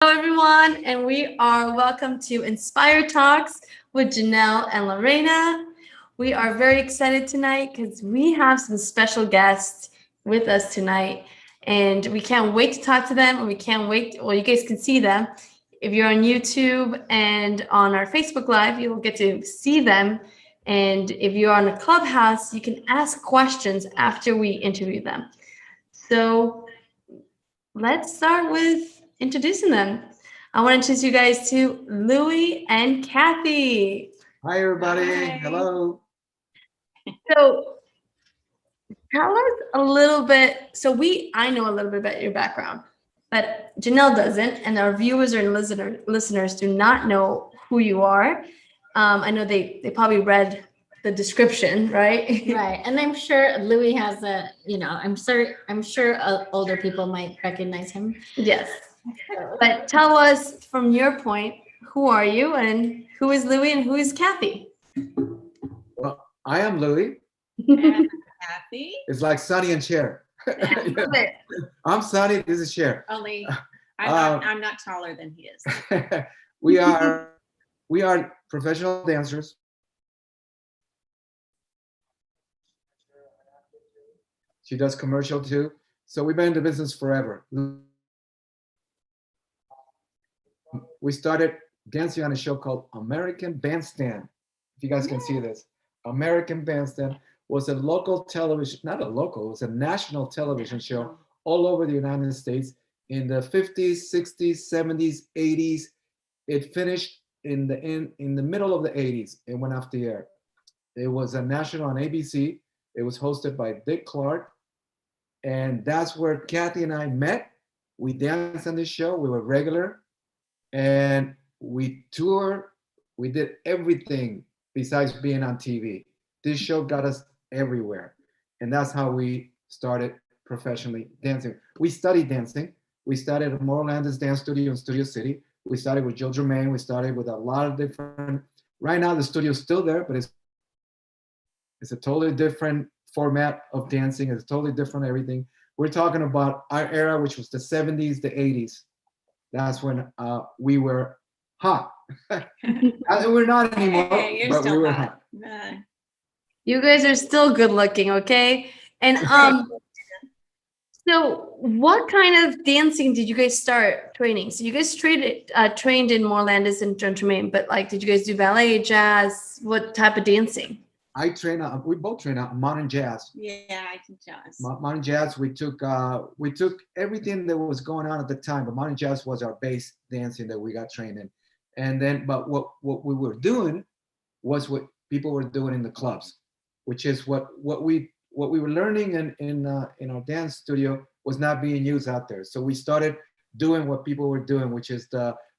Hello, everyone, and we are welcome to Inspire Talks with Janelle and Lorena. We are very excited tonight because we have some special guests with us tonight, and we can't wait to talk to them. And we can't wait. Well, you guys can see them. If you're on YouTube and on our Facebook Live, you'll get to see them. And if you're on a Clubhouse, you can ask questions after we interview them. So let's start with introducing them. I want to introduce you guys to Louie and Kathy. Hi, everybody. Hi. Hello. So tell us a little bit. I know a little bit about your background, but Janelle doesn't, and our viewers and listeners do not know who you are. I know they probably read the description, right? Right. And I'm sure Louis has I'm sure older people might recognize him. Yes. But tell us from your point, who are you and who is Louie and who is Kathy? Well, I am Louie. And Kathy. It's like Sonny and Cher. Love it. I'm Sonny. This is Cher. Only I'm not taller than he is. we are professional dancers. She does commercial too. So we've been in the business forever. We started dancing on a show called American Bandstand. If you guys can see this, American Bandstand was a local television, not a local, it was a national television show all over the United States in the 50s, 60s, 70s, 80s. It finished in the middle of the 80s. It went off the air. It was a national on ABC. It was hosted by Dick Clark. And that's where Kathy and I met. We danced on this show. We were regular. And we toured. We did everything besides being on TV. This show got us everywhere. And that's how we started professionally dancing. We studied dancing. We started at Moreland's Dance Studio in Studio City. We started with Jill Germain. We started with a lot of different, right now the studio's still there, but it's a totally different format of dancing. It's totally different everything. We're talking about our era, which was the 70s, the 80s. That's when we were hot. We're not anymore, Hey, you're but still we were hot. hot. You guys are still good looking, okay? And so what kind of dancing did you guys start training? So you guys trained in Morelandis and John Tremaine, but like, did you guys do ballet, jazz? What type of dancing? We both train out modern jazz. Yeah, I can jazz. Modern jazz, we took everything that was going on at the time, but modern jazz was our base dancing that we got trained in. And then, but what we were doing was what people were doing in the clubs, which is what we were learning in our dance studio was not being used out there. So we started doing what people were doing, which is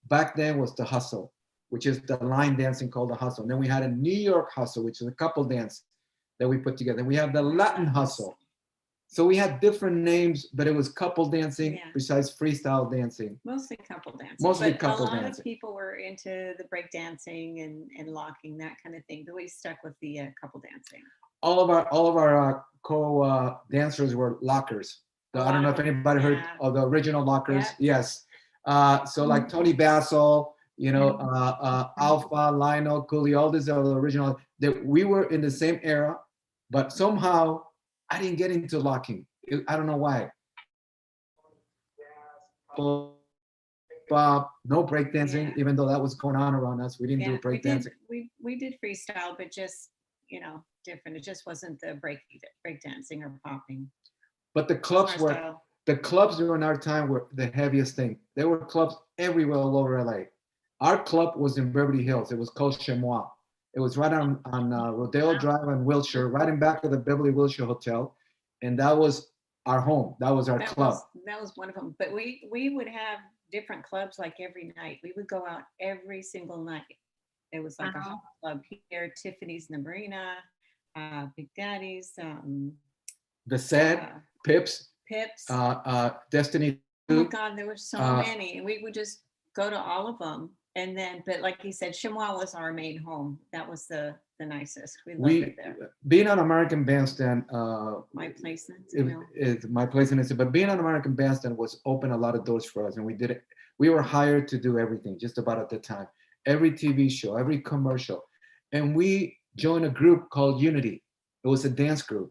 back then was the hustle, which is the line dancing called the hustle. And then we had a New York hustle, which is a couple dance that we put together. And we have the Latin hustle. So we had different names, but it was couple dancing besides freestyle dancing. Mostly couple dancing. Mostly but couple a lot dancing. of people were into the break dancing and locking, that kind of thing. But we stuck with the couple dancing. All of our co-dancers were lockers. I don't know if anybody heard of the original lockers. Yeah. Yes. So like Tony Basil, Alpha, Lionel, Cooley, all these are the original. That we were in the same era, but somehow I didn't get into locking. I don't know why. Bob, no breakdancing, even though that was going on around us. We didn't do breakdancing. We did freestyle, but just different. It just wasn't the break dancing or popping. But the clubs during our time were the heaviest thing. There were clubs everywhere all over LA. Our club was in Beverly Hills. It was called Chamois. It was right on Rodeo Drive in Wilshire, right in back of the Beverly Wilshire Hotel. And that was our home. That was our club. That was one of them. But we would have different clubs like every night. We would go out every single night. It was like a hot club here, Tiffany's in the Marina, Big Daddy's. The Set, Pips. Destiny. Oh God, there were so many. And we would just go to all of them. And then, but like he said, Chamois was our main home. That was the nicest. We loved it there. Being on American Bandstand, my place is my place in it. But being on American Bandstand was open a lot of doors for us, and we did it. We were hired to do everything just about at the time. Every TV show, every commercial. And we joined a group called Unity. It was a dance group.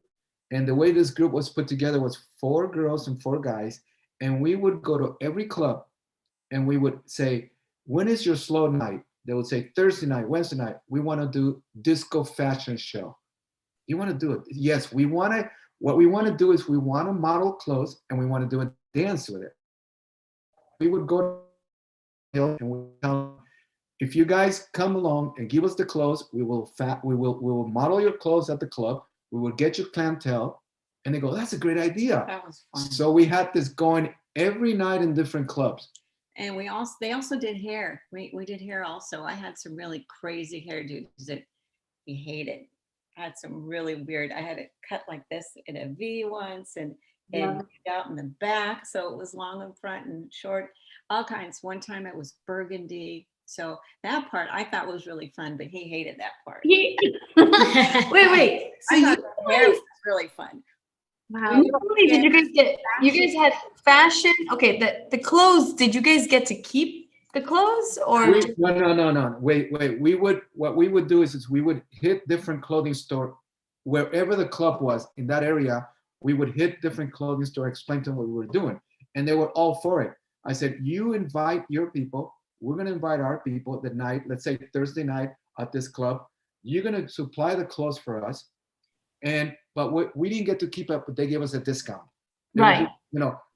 And the way this group was put together was 4 girls and 4 guys. And we would go to every club and we would say, when is your slow night? They would say, Thursday night, Wednesday night, we want to do disco fashion show. You want to do it? Yes, we want to. What we want to do is we want to model clothes and we want to do a dance with it. We would go and we tell them, if you guys come along and give us the clothes, we will model your clothes at the club. We will get your clientele, and they go, that's a great idea. That was fun. So we had this going every night in different clubs. And they also did hair. We did hair also. I had some really crazy hairdos that he hated. I had some really weird. I had it cut like this in a V once, and out in the back, so it was long in front and short. All kinds. One time it was burgundy. So that part I thought was really fun, but he hated that part. Wait. So I thought the hair was really fun. wow. Not only did you guys get, you guys had fashion. Okay, the clothes. Did you guys get to keep the clothes or? No. Wait. What we would do is we would hit different clothing store, wherever the club was in that area. We would hit different clothing store, explain to them what we were doing, and they were all for it. I said, you invite your people. We're going to invite our people the night, let's say Thursday night at this club. You're going to supply the clothes for us. But we didn't get to keep up, but they gave us a discount. Right.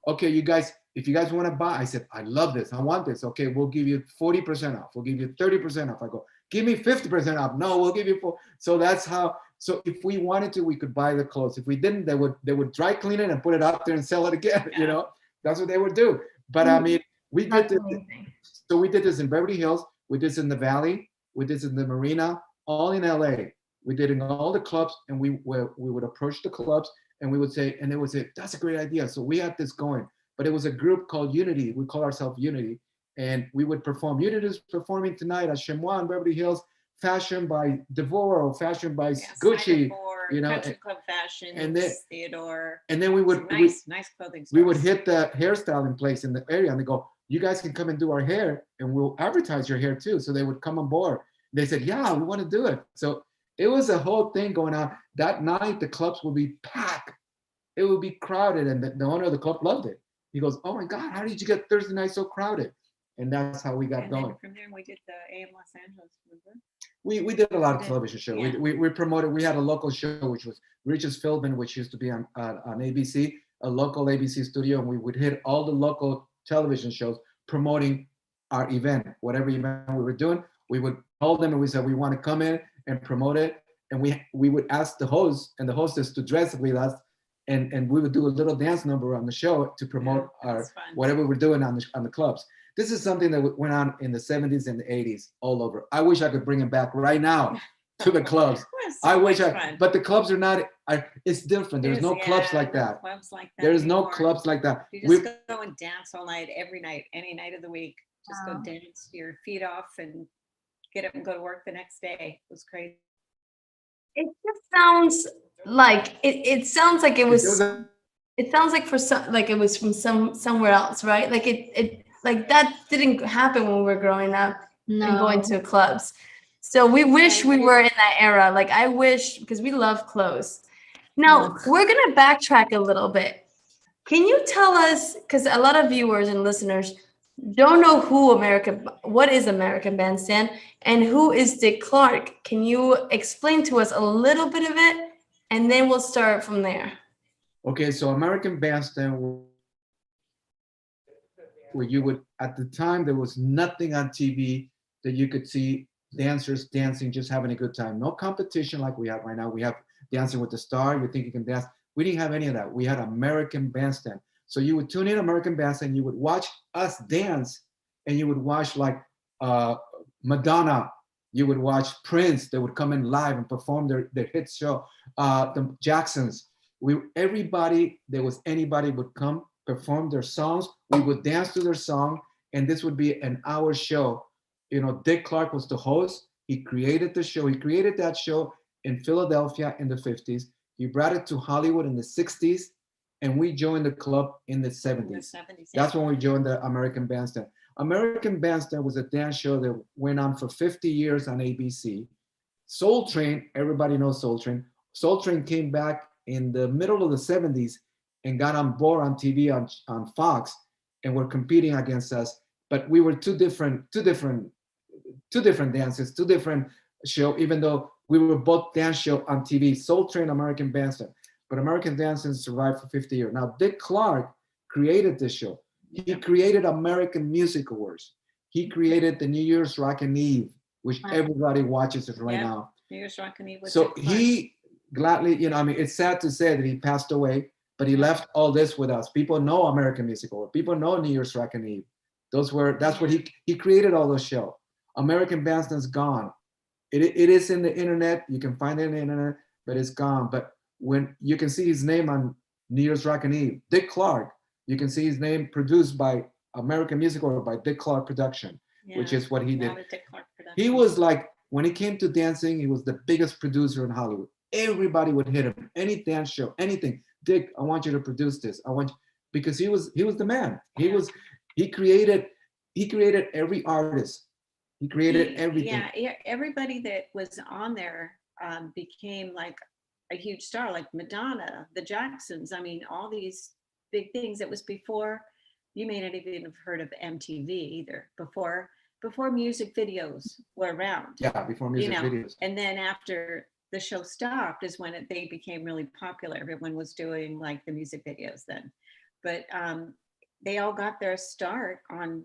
Okay, you guys, if you guys want to buy, I said, I love this. I want this. Okay, we'll give you 40% off. We'll give you 30% off. I go, give me 50% off. No, we'll give you 4. So that's how. So if we wanted to, we could buy the clothes. If we didn't, they would dry clean it and put it out there and sell it again. Yeah. That's what they would do. But I mean, we did this. Amazing. So we did this in Beverly Hills. We did this in the Valley. We did this in the Marina, all in LA. We did it in all the clubs, and we would approach the clubs, and we would say, and they would say, that's a great idea. So we had this going. But it was a group called Unity. We call ourselves Unity. And we would perform. Unity is performing tonight at Chemois in Beverly Hills, fashion by Devorah, or fashion by Gucci. Country Club Fashion, and then Theodore. And then we would nice clothing. We would hit the hairstyling place in the area, and they go, you guys can come and do our hair, and we'll advertise your hair too. So they would come on board. They said, yeah, we want to do it. So it was a whole thing going on. That night, the clubs would be packed. It would be crowded, and the owner of the club loved it. He goes, oh my God, how did you get Thursday night so crowded? And that's how we got going. From there, we did the AM Los Angeles. Remember? We did a lot of television shows. Yeah. We promoted. We had a local show, which was Rich's Philbin, which used to be on ABC, a local ABC studio, and we would hit all the local television shows promoting our event, whatever event we were doing. We would call them and we said, we want to come in and promote it. And we would ask the host and the hostess to dress with us, and we would do a little dance number on the show to promote our whatever we're doing on the clubs. This is something that went on in the 70s and the 80s all over. I wish I could bring it back right now to the clubs. I wish but the clubs are not, it's different. There's no clubs like that. Clubs like that. There's no clubs like that. You just go and dance all night, every night, any night of the week. Just go dance your feet off and get up and go to work the next day. It was crazy. It just sounds like it sounds like it was. It sounds like it was from somewhere else, right? Like it like that didn't happen when we were growing up and going to clubs. So we wish we were in that era. Like I wish, because we love clothes. Now we're gonna backtrack a little bit. Can you tell us, because a lot of viewers and listeners don't know what is American Bandstand and who is Dick Clark? Can you explain to us a little bit of it, and then we'll start from there. Okay, so American Bandstand, where you would, at the time, there was nothing on TV that you could see dancers dancing, just having a good time. No competition like we have right now. We have Dancing with the Star. You think you can dance. We didn't have any of that. We had American Bandstand. So you would tune in American Bandstand, you would watch us dance, and you would watch like Madonna, you would watch Prince. They would come in live and perform their hit show. The Jacksons, everybody, there was anybody would come, perform their songs. We would dance to their song, and this would be an hour show. You know, Dick Clark was the host. He created the show. He created that show in Philadelphia in the 50s. He brought it to Hollywood in the 60s, and we joined the club in the 70s. That's when we joined the American Bandstand. American Bandstand was a dance show that went on for 50 years on ABC. Soul Train, everybody knows Soul Train. Soul Train came back in the middle of the 70s and got on board on TV on Fox and were competing against us. But we were two different dances, two different show, even though we were both dance show on TV, Soul Train, American Bandstand. But American Bandstand survived for 50 years. Now, Dick Clark created this show. He created American Music Awards. He created the New Year's Rockin' Eve, which everybody watches it right now. New Year's Rockin' Eve. So he gladly, you know, I mean, it's sad to say that he passed away, but he left all this with us. People know American Music Award. People know New Year's Rockin' Eve. That's what he created all those shows. American Bandstand's gone. It is in the internet. You can find it in the internet, but it's gone. But when you can see his name on New Year's Rockin' Eve, Dick Clark, you can see his name produced by American Music Award by Dick Clark Production, which is what he did. He was like, when it came to dancing, he was the biggest producer in Hollywood. Everybody would hit him, any dance show, anything. Dick, I want you to produce this. Because he was the man. He created every artist. He created everything. Yeah, everybody that was on there became like a huge star, like Madonna, the Jacksons. I mean, all these big things. It was before, you may not even have heard of MTV either, before music videos were around. Yeah, before music videos. And then after the show stopped is when they became really popular. Everyone was doing like the music videos then. But they all got their start on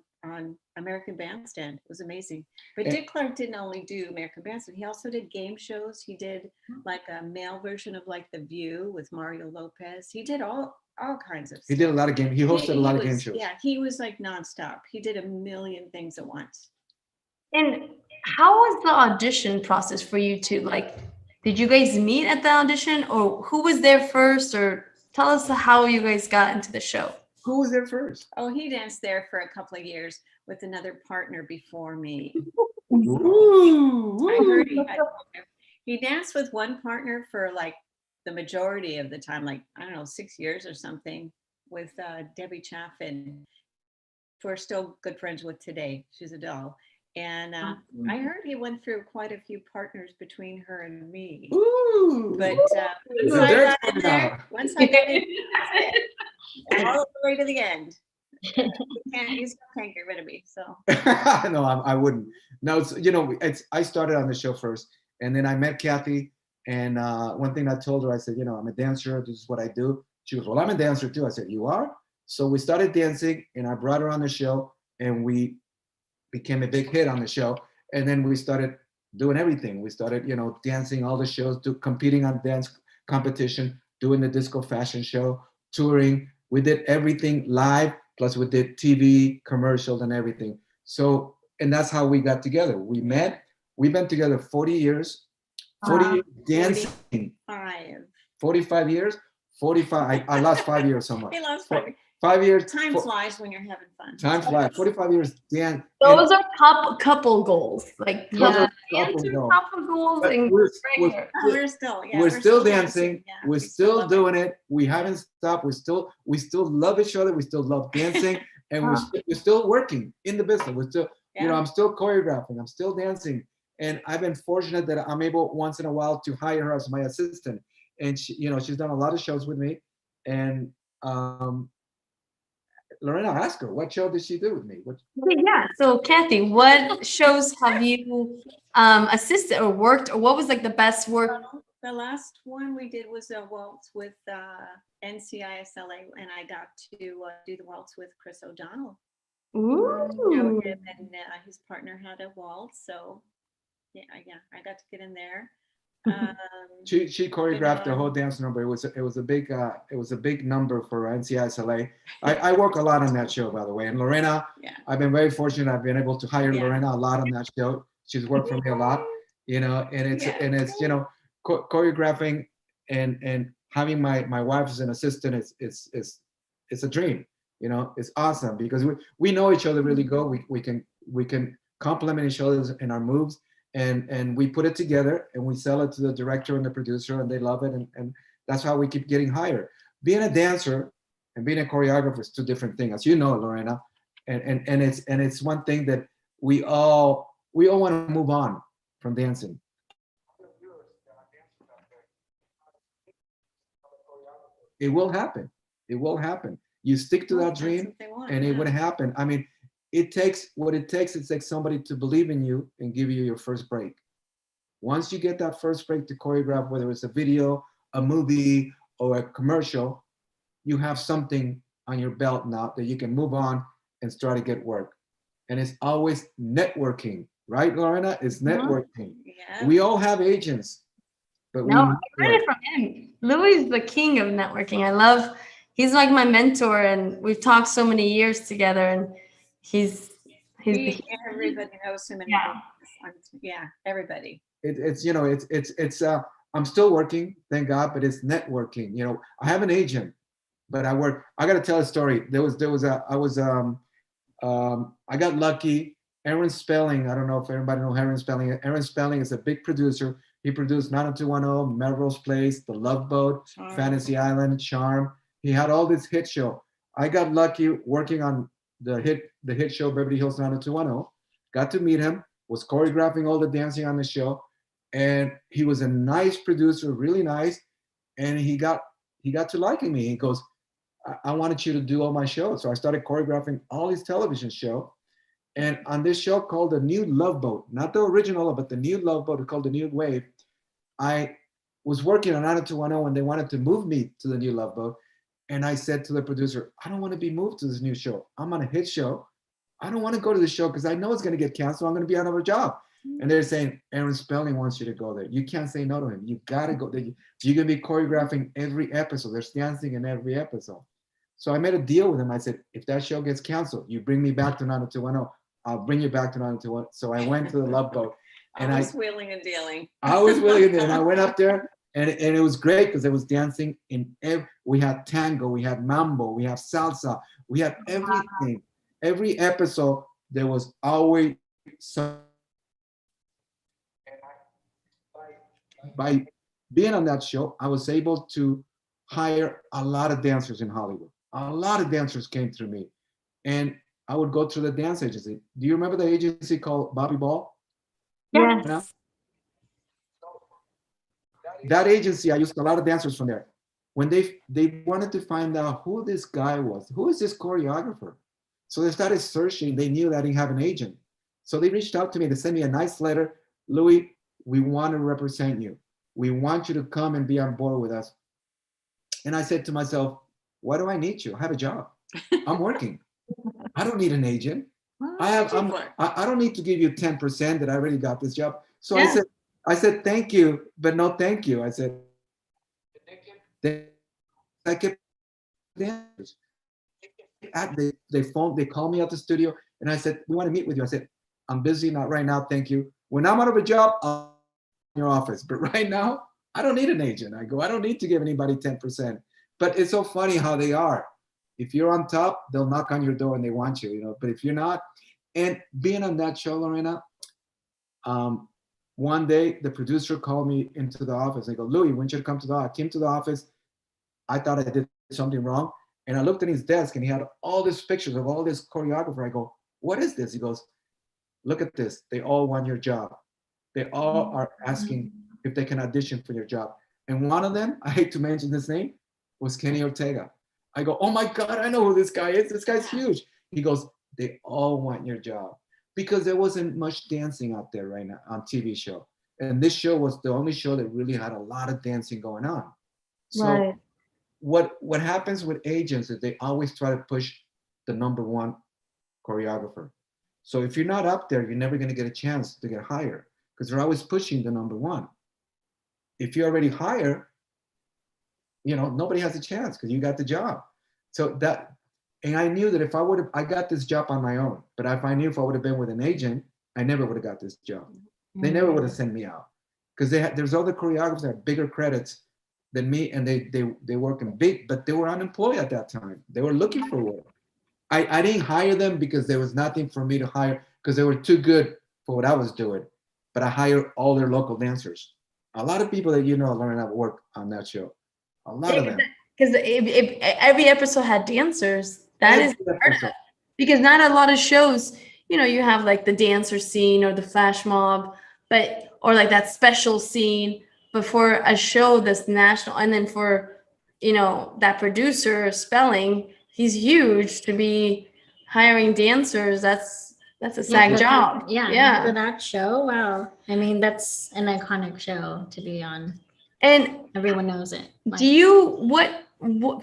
American Bandstand. It was amazing. But Dick Clark didn't only do American Bandstand. He also did game shows. He did like a male version of like The View with Mario Lopez. He did all kinds of stuff. He did a lot of games. He hosted a lot of game shows. Yeah, he was like nonstop. He did a million things at once. And how was the audition process for you two? Like, did you guys meet at the audition, or who was there first? Or tell us how you guys got into the show. Who was there first? Oh, he danced there for a couple of years with another partner before me. Ooh. I heard he danced with one partner for like the majority of the time, like, I don't know, 6 years or something, with Debbie Chaffin. We're still good friends with today. She's a doll. And I heard he went through quite a few partners between her and me. Ooh. But once I got in there, all the way to the end. You can't get rid of me. So no, I wouldn't. No, I started on the show first, and then I met Kathy. And one thing I told her, I said, I'm a dancer. This is what I do. She goes, well, I'm a dancer too. I said, you are? So we started dancing, and I brought her on the show, and we became a big hit on the show. And then we started doing everything. We started, dancing all the shows, competing on dance competition, doing the disco fashion show, touring. We did everything live, plus we did TV, commercials, and everything. So, and that's how we got together. We met. We've been together 40 years. 40 years dancing. 45 years. 45. I lost 5 years somewhere. He lost 5 years. 5 years. Time flies when you're having fun. Time flies. 45 years dance. Those are couple goals. Like couple goals. And we're still dancing. Yeah, we're still doing it. We haven't stopped. We still love each other. We still love dancing, and we're still working in the business. We're still, I'm still choreographing. I'm still dancing, and I've been fortunate that I'm able once in a while to hire her as my assistant, and she's done a lot of shows with me, and Lorena, ask her, what show did she do with me? Yeah. So Kathy, what shows have you assisted or worked, or what was like the best work? The last one we did was a waltz with NCISLA, and I got to do the waltz with Chris O'Donnell. Ooh. Him and his partner had a waltz, so yeah, I got to get in there. She choreographed the whole dance number. It was a big number for NCISLA. I work a lot on that show, by the way. And Lorena, I've been very fortunate. I've been able to hire Lorena a lot on that show. She's worked for me a lot, and it's choreographing and having my wife as an assistant it's a dream. It's awesome because we know each other really good. We can complement each other in our moves. And we put it together and we sell it to the director and the producer, and they love it, and that's how we keep getting hired. Being a dancer and being a choreographer is two different things, as you know, Lorena. and it's one thing that we all want to move on from dancing. It will happen. It will happen. You stick to Well, that that's dream, what they want, and it yeah. would happen. I mean, it takes what it takes. It's like somebody to believe in you and give you your first break. Once you get that first break to choreograph, whether it's a video, a movie, or a commercial, you have something on your belt now that you can move on and start to get work. And it's always networking, right, Lorena? It's networking. Yeah. We all have agents, but we No, I learned network. it from him. Louie is the king of networking. He's like my mentor, and we've talked so many years together, and he's Everybody knows him in the yeah. business. Yeah, everybody. It's I'm still working, thank God, but it's networking. I have an agent, but I work. I got to tell a story. There was a I got lucky. Aaron Spelling, I don't know if everybody knows Aaron Spelling. Aaron Spelling is a big producer. He produced 90210, Melrose Place, The Love Boat, Charm. Fantasy Island, Charm. He had all this hit show. I got lucky working on the hit show Beverly Hills 90210. Got to meet him, was choreographing all the dancing on the show. And he was a nice producer, really nice. And he got to liking me. He goes, I wanted you to do all my shows. So I started choreographing all his television show. And on this show called The New Love Boat, not the original, but the New Love Boat called The New Wave, I was working on 90210 when they wanted to move me to the New Love Boat. And I said to the producer, I don't want to be moved to this new show. I'm on a hit show. I don't want to go to the show because I know it's going to get canceled. I'm going to be out of a job. And they're saying, Aaron Spelling wants you to go there. You can't say no to him. You got to go there. You're going to be choreographing every episode. There's dancing in every episode. So I made a deal with him. I said, if that show gets canceled, you bring me back to 90210. I'll bring you back to 90210. So I went to the Love Boat. And I was wheeling and dealing. I was willing, and I went up there, and it was great because there was dancing in we had tango, we had mambo, we had salsa, we had everything. Every episode there was always some. By being on that show, I was able to hire a lot of dancers in Hollywood. A lot of dancers came through me, and I would go to the dance agency. Do you remember the agency called Bobby Ball? Yes. That agency, I used a lot of dancers from there. When they wanted to find out who this guy was, who is this choreographer? So they started searching. They knew that I didn't have an agent. So they reached out to me. They sent me a nice letter. Louie, we want to represent you. We want you to come and be on board with us. And I said to myself, why do I need you? I have a job. I'm working. I don't need an agent. I don't need to give you 10% that I already got this job. So yeah. I said, thank you, but no thank you. I said, I kept dancers. They called me out the studio and I said, we want to meet with you. I said, I'm busy, not right now, thank you. When I'm out of a job, I'll in your office. But right now, I don't need an agent. I don't need to give anybody 10%. But it's so funny how they are. If you're on top, they'll knock on your door and they want you, But if you're not, and being on that show, Lorena, one day the producer called me into the office. They go, Louie, when you come to the office? I came to the office. I thought I did something wrong. And I looked at his desk and he had all these pictures of all this choreographer. I go, what is this? He goes, look at this. They all want your job. They all are asking if they can audition for your job. And one of them, I hate to mention his name, was Kenny Ortega. I go, oh my God, I know who this guy is. This guy's huge. He goes, they all want your job. Because there wasn't much dancing out there right now on TV show. And this show was the only show that really had a lot of dancing going on. So right. What happens with agents is they always try to push the number one choreographer. So if you're not up there, you're never going to get a chance to get hired because they're always pushing the number one. If you're already hired, nobody has a chance because you got the job. So that, and I knew that if I got this job on my own, but if I would have been with an agent, I never would have got this job. They never would have sent me out because there's other choreographers that have bigger credits than me, and they work in big, but they were unemployed at that time. They were looking for work. I didn't hire them because there was nothing for me to hire because they were too good for what I was doing. But I hired all their local dancers. A lot of people that learn how to work on that show. A lot of them. Because if every episode had dancers, that is part of it. Because not a lot of shows, you have like the dancer scene or the flash mob, or like that special scene. But for a show that's national, and then for, that producer Spelling, he's huge to be hiring dancers. That's a SAG job. Yeah. For that show, wow. I mean, that's an iconic show to be on. And everyone knows it. Do you what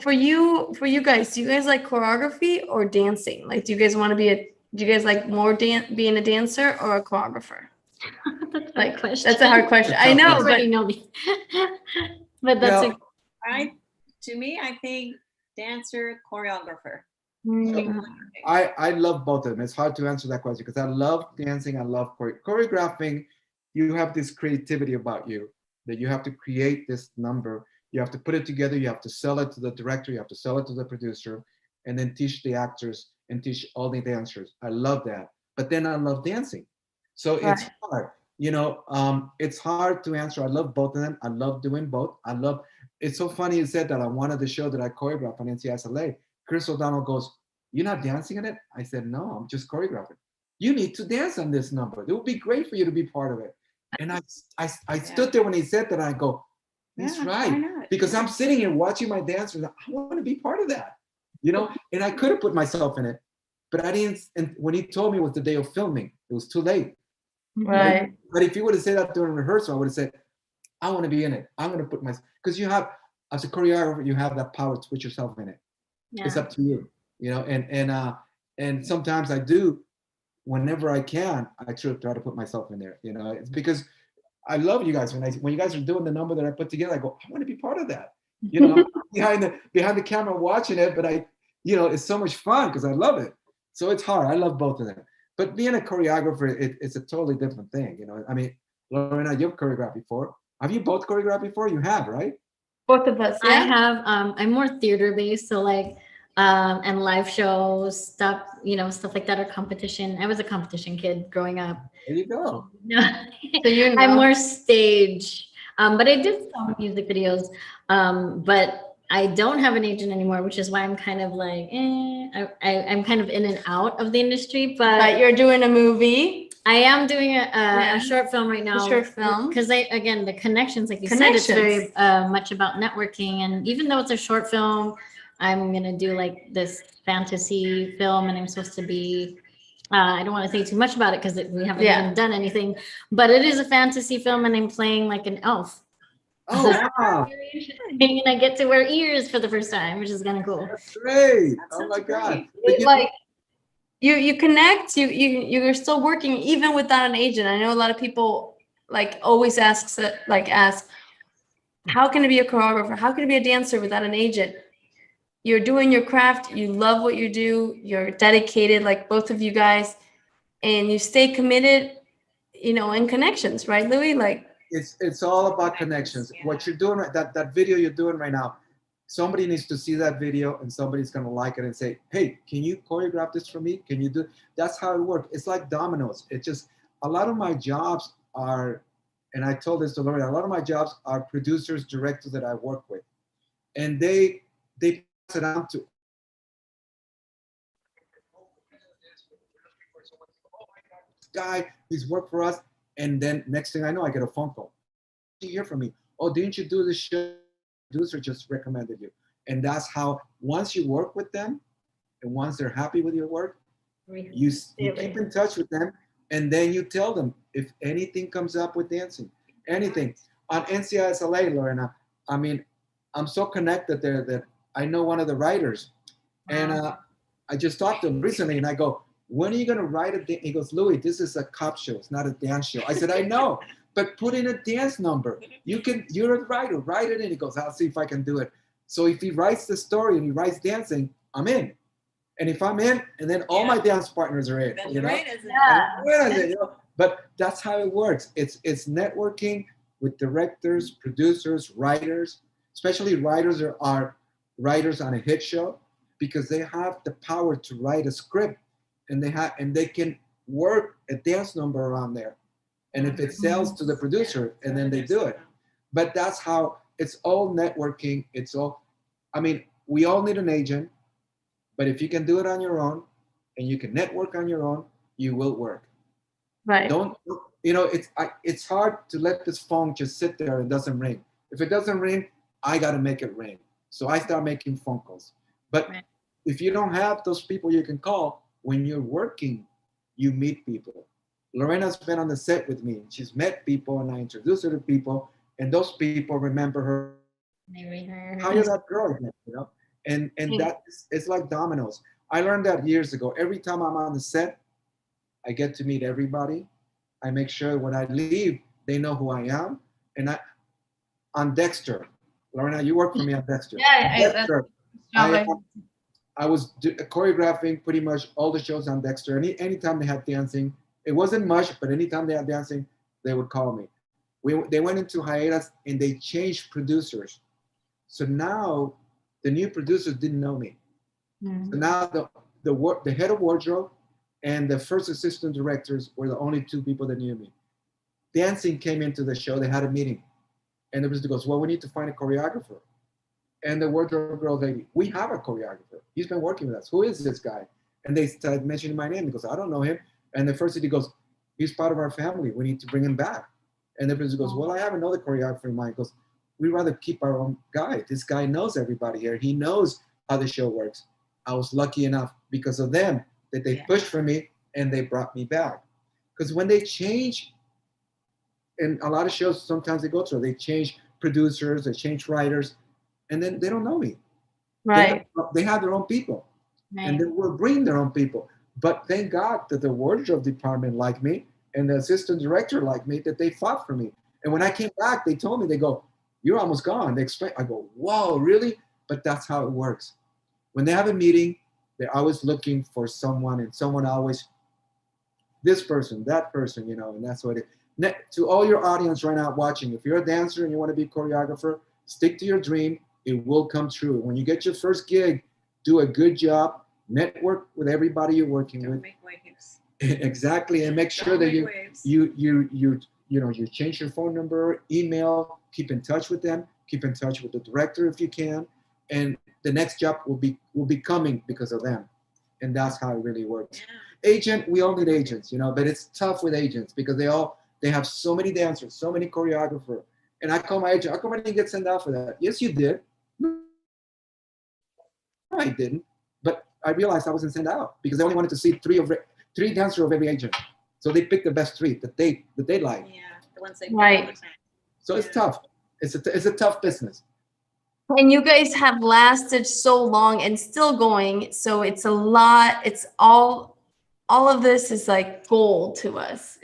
for you guys? Do you guys like choreography or dancing? Like, do you guys want to do you guys like more being a dancer or a choreographer? That's a hard question. That's a hard question. I know, but know me. But that's to me, I think dancer, choreographer. I love both of them. It's hard to answer that question because I love dancing. I love choreographing. You have this creativity about you that you have to create this number. You have to put it together. You have to sell it to the director. You have to sell it to the producer, and then teach the actors and teach all the dancers. I love that. But then I love dancing. So it's hard. It's hard to answer. I love both of them. I love doing both. It's so funny you said that on one of the shows that I choreographed on NCSLA. Chris O'Donnell goes, "You're not dancing in it?" I said, "No, I'm just choreographing." "You need to dance on this number. It would be great for you to be part of it." And I stood there when he said that, and I go, "That's right." Because I'm sitting here watching my dancers. I want to be part of that, and I could have put myself in it, but I didn't. And when he told me it was the day of filming, it was too late. Right. But if he would have said that during rehearsal, I would have said, "I want to be in it. I'm going to put myself," because you have, as a choreographer, you have that power to put yourself in it. Yeah. It's up to you, and sometimes I do, whenever I can, I try to put myself in there. It's because I love you guys. When you guys are doing the number that I put together, I go, I want to be part of that. behind the camera watching it, but it's so much fun because I love it. So it's hard. I love both of them. But being a choreographer, it's a totally different thing. I mean, Lorena, you've choreographed before. Have you both choreographed before? You have, right? Both of us. Yeah. I have. I'm more theater based, so like, and live shows, stuff like that, or competition. I was a competition kid growing up. There you go. So I'm more stage. But I did some music videos. But I don't have an agent anymore, which is why I'm kind of like, I'm kind of in and out of the industry. But you're doing a movie. I am doing a short film right now. A short film. Because the connections, like you said, it's very much about networking. And even though it's a short film, I'm going to do like this fantasy film, and I'm supposed to be, I don't want to say too much about it because we haven't even done anything, but it is a fantasy film, and I'm playing like an elf. Oh, wow. Very interesting. And I get to wear ears for the first time, which is kind of cool. That's great. Oh my God. Like, you connect, you're still working even without an agent. I know a lot of people like always ask, how can I be a choreographer? How can I be a dancer without an agent? You're doing your craft. You love what you do. You're dedicated, like both of you guys, and you stay committed, in connections, right, Louie? Like it's all about connections. What you're doing, that video you're doing right now, somebody needs to see that video, and somebody's gonna like it and say, "Hey, can you choreograph this for me? Can you do?" That's how it works. It's like dominoes. It just, a lot of my jobs are, and I told this to Lorena, a lot of my jobs are producers, directors that I work with, and they pass it on to guy. He's worked for us, and then next thing I know, I get a phone call. "Did you hear from me? Oh, didn't you do this show? Producer just recommended you." And that's how, once you work with them, and once they're happy with your work, you keep in touch with them, and then you tell them if anything comes up with dancing, anything. On NCISLA, Lorena, I mean, I'm so connected there that I know one of the writers, and I just talked to him recently, and I go, "When are you going to write a dance?" He goes, "Louie, this is a cop show. It's not a dance show." I said, "I know, but put in a dance number. You're a writer, write it in." He goes, "I'll see if I can do it." So if he writes the story and he writes dancing, I'm in. And if I'm in, and then all my dance partners are in, But that's how it works. It's networking with directors, producers, writers, especially writers are writers on a hit show, because they have the power to write a script, and they can work a dance number around there. And if it sells to the producer, and then they do it. But that's how it's all networking. It's all, I mean, we all need an agent, but if you can do it on your own, and you can network on your own, you will work. Right. Don't, it's hard to let this phone just sit there and doesn't ring. If it doesn't ring, I got to make it ring. So I start making phone calls. But Right. if you don't have those people you can call, when you're working, you meet people. Lorena's been on the set with me. She's met people, and I introduce her to people, and those people remember her. Maybe her. Hire that girl again, and that is, it's like dominoes. I learned that years ago. Every time I'm on the set, I get to meet everybody. I make sure when I leave, they know who I am. And on Dexter, Lorena, you work for me on Dexter. Yeah, Dexter, I was choreographing pretty much all the shows on Dexter. Anytime they had dancing, it wasn't much, but anytime they had dancing, they would call me. They went into hiatus and they changed producers. So now the new producers didn't know me. Mm-hmm. So now the head of wardrobe and the first assistant directors were the only two people that knew me. Dancing came into the show. They had a meeting, and the producer goes, "Well, we need to find a choreographer." And the wardrobe girl lady, "We have a choreographer. He's been working with us. Who is this guy?" And they started mentioning my name. He goes, "I don't know him." And the first lady goes, "He's part of our family. We need to bring him back." And the producer goes, "Well, I have another choreographer in mind." He goes, "We'd rather keep our own guy. This guy knows everybody here. He knows how the show works." I was lucky enough because of them that they pushed for me and they brought me back. Because when they change, and a lot of shows, sometimes they go through, they change producers, they change writers, and then they don't know me. Right. They have their own people, and they will bring their own people. But thank God that the wardrobe department liked me and the assistant director liked me, that they fought for me. And when I came back, they told me, they go, "You're almost gone." They explain. I go, "Whoa, really?" But that's how it works. When they have a meeting, they're always looking for someone, and someone always, this person, that person, and that's what it is. To all your audience right now watching, if you're a dancer and you want to be a choreographer, stick to your dream. It will come true. When you get your first gig, do a good job, network with everybody you're working with. Make waves. Exactly, and make sure that you change your phone number, email, keep in touch with them, keep in touch with the director if you can, and the next job will be coming because of them, and that's how it really works. Yeah. Agent, we all need agents, but it's tough with agents because they have so many dancers, so many choreographers, and I call my agent, "How come I didn't get sent out for that?" "Yes, you did." "No, I didn't," but I realized I wasn't sent out because they only wanted to see three dancers of every agent, so they picked the best three that they like. Yeah, the ones they right. So it's tough. It's a tough business. And you guys have lasted so long and still going. So it's a lot. It's all of this is like gold to us.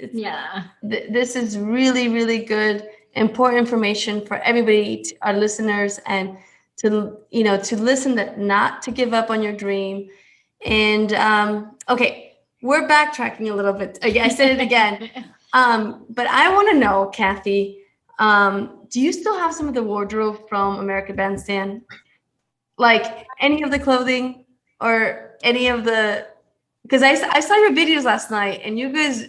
This is really, really good, important information for everybody, our listeners, and to listen, that not to give up on your dream. And okay, we're backtracking a little bit. I said it again. But I want to know, Kathy, do you still have some of the wardrobe from American Bandstand? Like any of the clothing or any of the, because I saw your videos last night and you guys,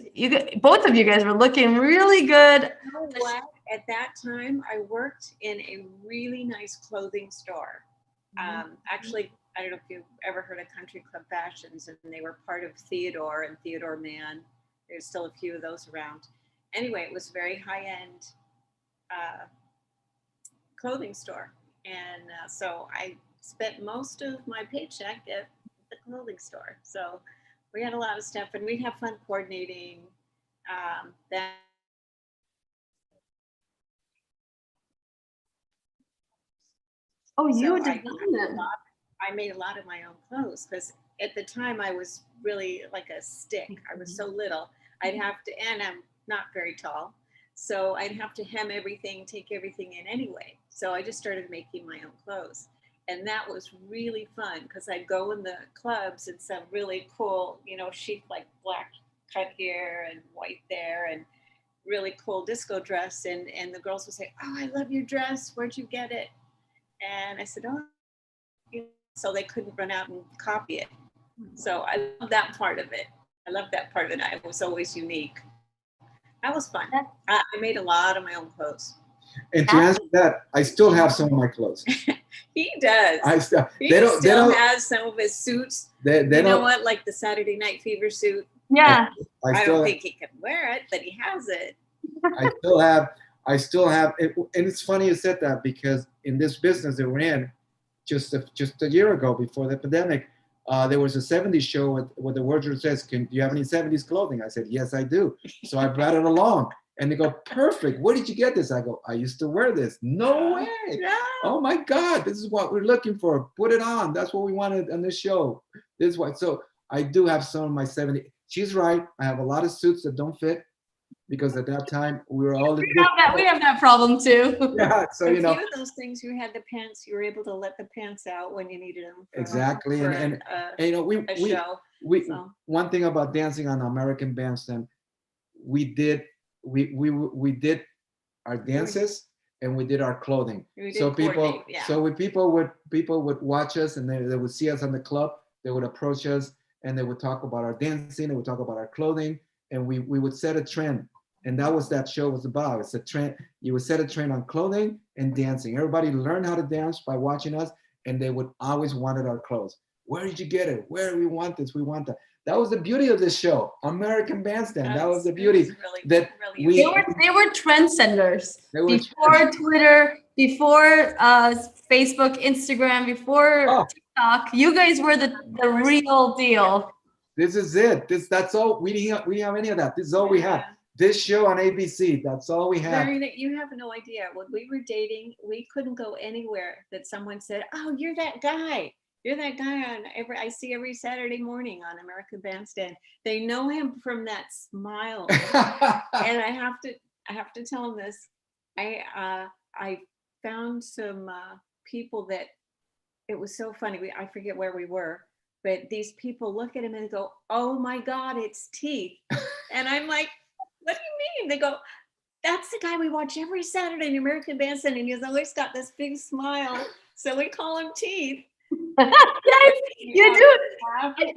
both of you guys were looking really good. You know what? At that time, I worked in a really nice clothing store. Actually, I don't know if you've ever heard of Country Club Fashions, and they were part of Theodore and Theodore Man. There's still a few of those around. Anyway, it was very high-end clothing store. And so I spent most of my paycheck at the clothing store. So we had a lot of stuff, and we'd have fun coordinating that. Oh, you so designed them. I made a lot of my own clothes because at the time I was really like a stick. I was so little. I'd have to, and I'm not very tall. So I'd have to hem everything, take everything in anyway. So I just started making my own clothes. And that was really fun because I'd go in the clubs and some really cool, chic, like black cut here and white there and really cool disco dress. And the girls would say, "Oh, I love your dress. Where'd you get it?" And I said, "Oh," so they couldn't run out and copy it. So I love that part of it. I was always unique. That was fun. I made a lot of my own clothes. And to answer that, I still have some of my clothes. He does. They He don't. still has some of his suits. They You know don't. what? Like the Saturday Night Fever suit. Yeah. I don't think he can wear it, but he has it. I still have, and it's funny you said that because in this business that we're in, just a year ago before the pandemic, there was a 70s show where the wardrobe says, "Do you have any 70s clothing?" I said, "Yes, I do." So I brought it along, and they go, "Perfect. Where did you get this?" I go, "I used to wear this." No way! Yeah. Oh my God! This is what we're looking for. Put it on. That's what we wanted on this show. This is what. So I do have some of my 70s. She's right. I have a lot of suits that don't fit. Because at that time we were all we have that problem too. Yeah, so a few of those things, you had the pants. You were able to let the pants out when you needed them. Exactly, and show. One thing about dancing on American Bandstand, we did our dances and we did our clothing. So people would watch us and they would see us on the club. They would approach us and they would talk about our dancing. They would talk about our clothing, and we would set a trend. And that was that show was about. It's a trend. You would set a trend on clothing and dancing. Everybody learned how to dance by watching us, and they would always wanted our clothes. Where did you get it? Where do we want this? We want that. That was the beauty of this show, American Bandstand. That was the beauty. They were trendsetters before Twitter, before Facebook, Instagram, before TikTok. You guys were the real deal. This is it. That's all. We didn't have any of that. This is all we had. This show on ABC, that's all we had. Lorena, you have no idea. When we were dating, we couldn't go anywhere that someone said, "Oh, you're that guy. You're that guy I see every Saturday morning on American Bandstand." They know him from that smile. And I have to tell them this. I found some people that it was so funny. I forget where we were, but these people look at him and go, "Oh my God, it's Teeth." And I'm like, "What do you mean?" They go, "That's the guy we watch every Saturday in American Bandstand, and he's always got this big smile, so we call him Teeth." Yes, you do. If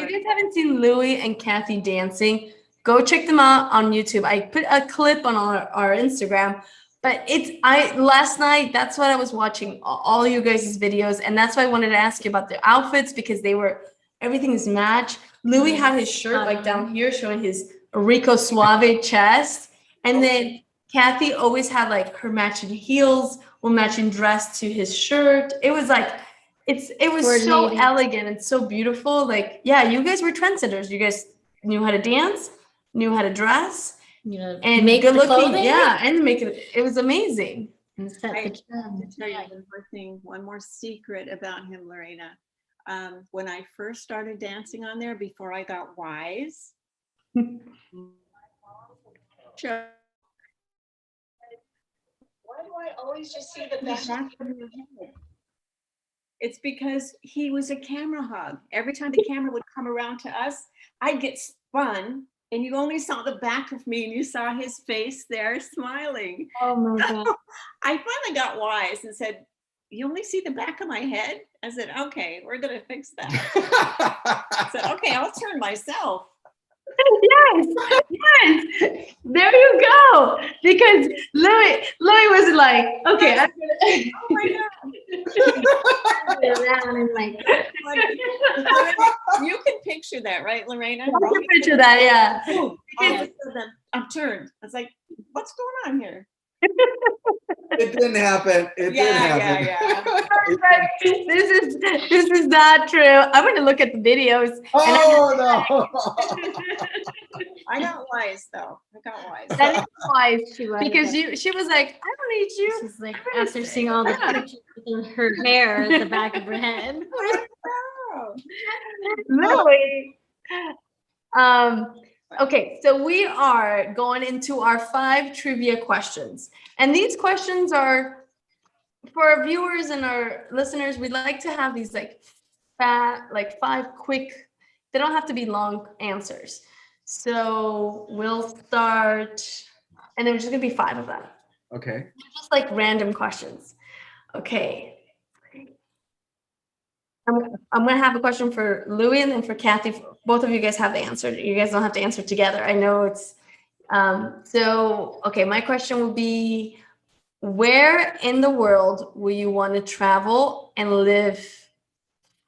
you guys haven't seen Louie and Kathy dancing, go check them out on YouTube. I put a clip on our Instagram, but last night, that's what I was watching, all you guys' videos, and that's why I wanted to ask you about the outfits, because everything is matched. Louie had his shirt like down here showing his Rico Suave chest. And then Kathy always had like her matching heels or matching dress to his shirt. It was like, it was so elegant and so beautiful. Like, yeah, you guys were trendsetters. You guys knew how to dance, knew how to dress, and make good looking. Yeah, and make it. It was amazing. I have to tell you one more secret about him, Lorena. When I first started dancing on there, before I got wise, why do I always just see the back of your head? It's because he was a camera hog. Every time the camera would come around to us, I'd get spun, and you only saw the back of me, and you saw his face there smiling. Oh my God! I finally got wise and said, "You only see the back of my head?" I said, "Okay, we're gonna fix that." I said, "Okay, I'll turn myself." Yes. There you go. Because Louie was like, "Okay, I'm gonna." Oh my God! Around and like, you can picture that, right, Lorena? I can picture that, yeah. All of a sudden, I'm turned. I was like, "What's going on here?" It didn't happen. It didn't happen. Yeah. This is not true. I'm gonna look at the videos. No. I got wise though. That is wise, because she was like, "I don't need you." She's like, after seeing all the pictures with her hair at the back of her head. Louie. Okay, so we are going into our 5 trivia questions. And these questions are for our viewers and our listeners. We'd like to have these like 5 quick, they don't have to be long answers. So we'll start, and there's just gonna be 5 of them. Okay. Just like random questions. Okay. I'm gonna have a question for Louie and then for Kathy. Both of you guys have the answer. You guys don't have to answer together. I know it's so okay. My question will be, where in the world will you want to travel and live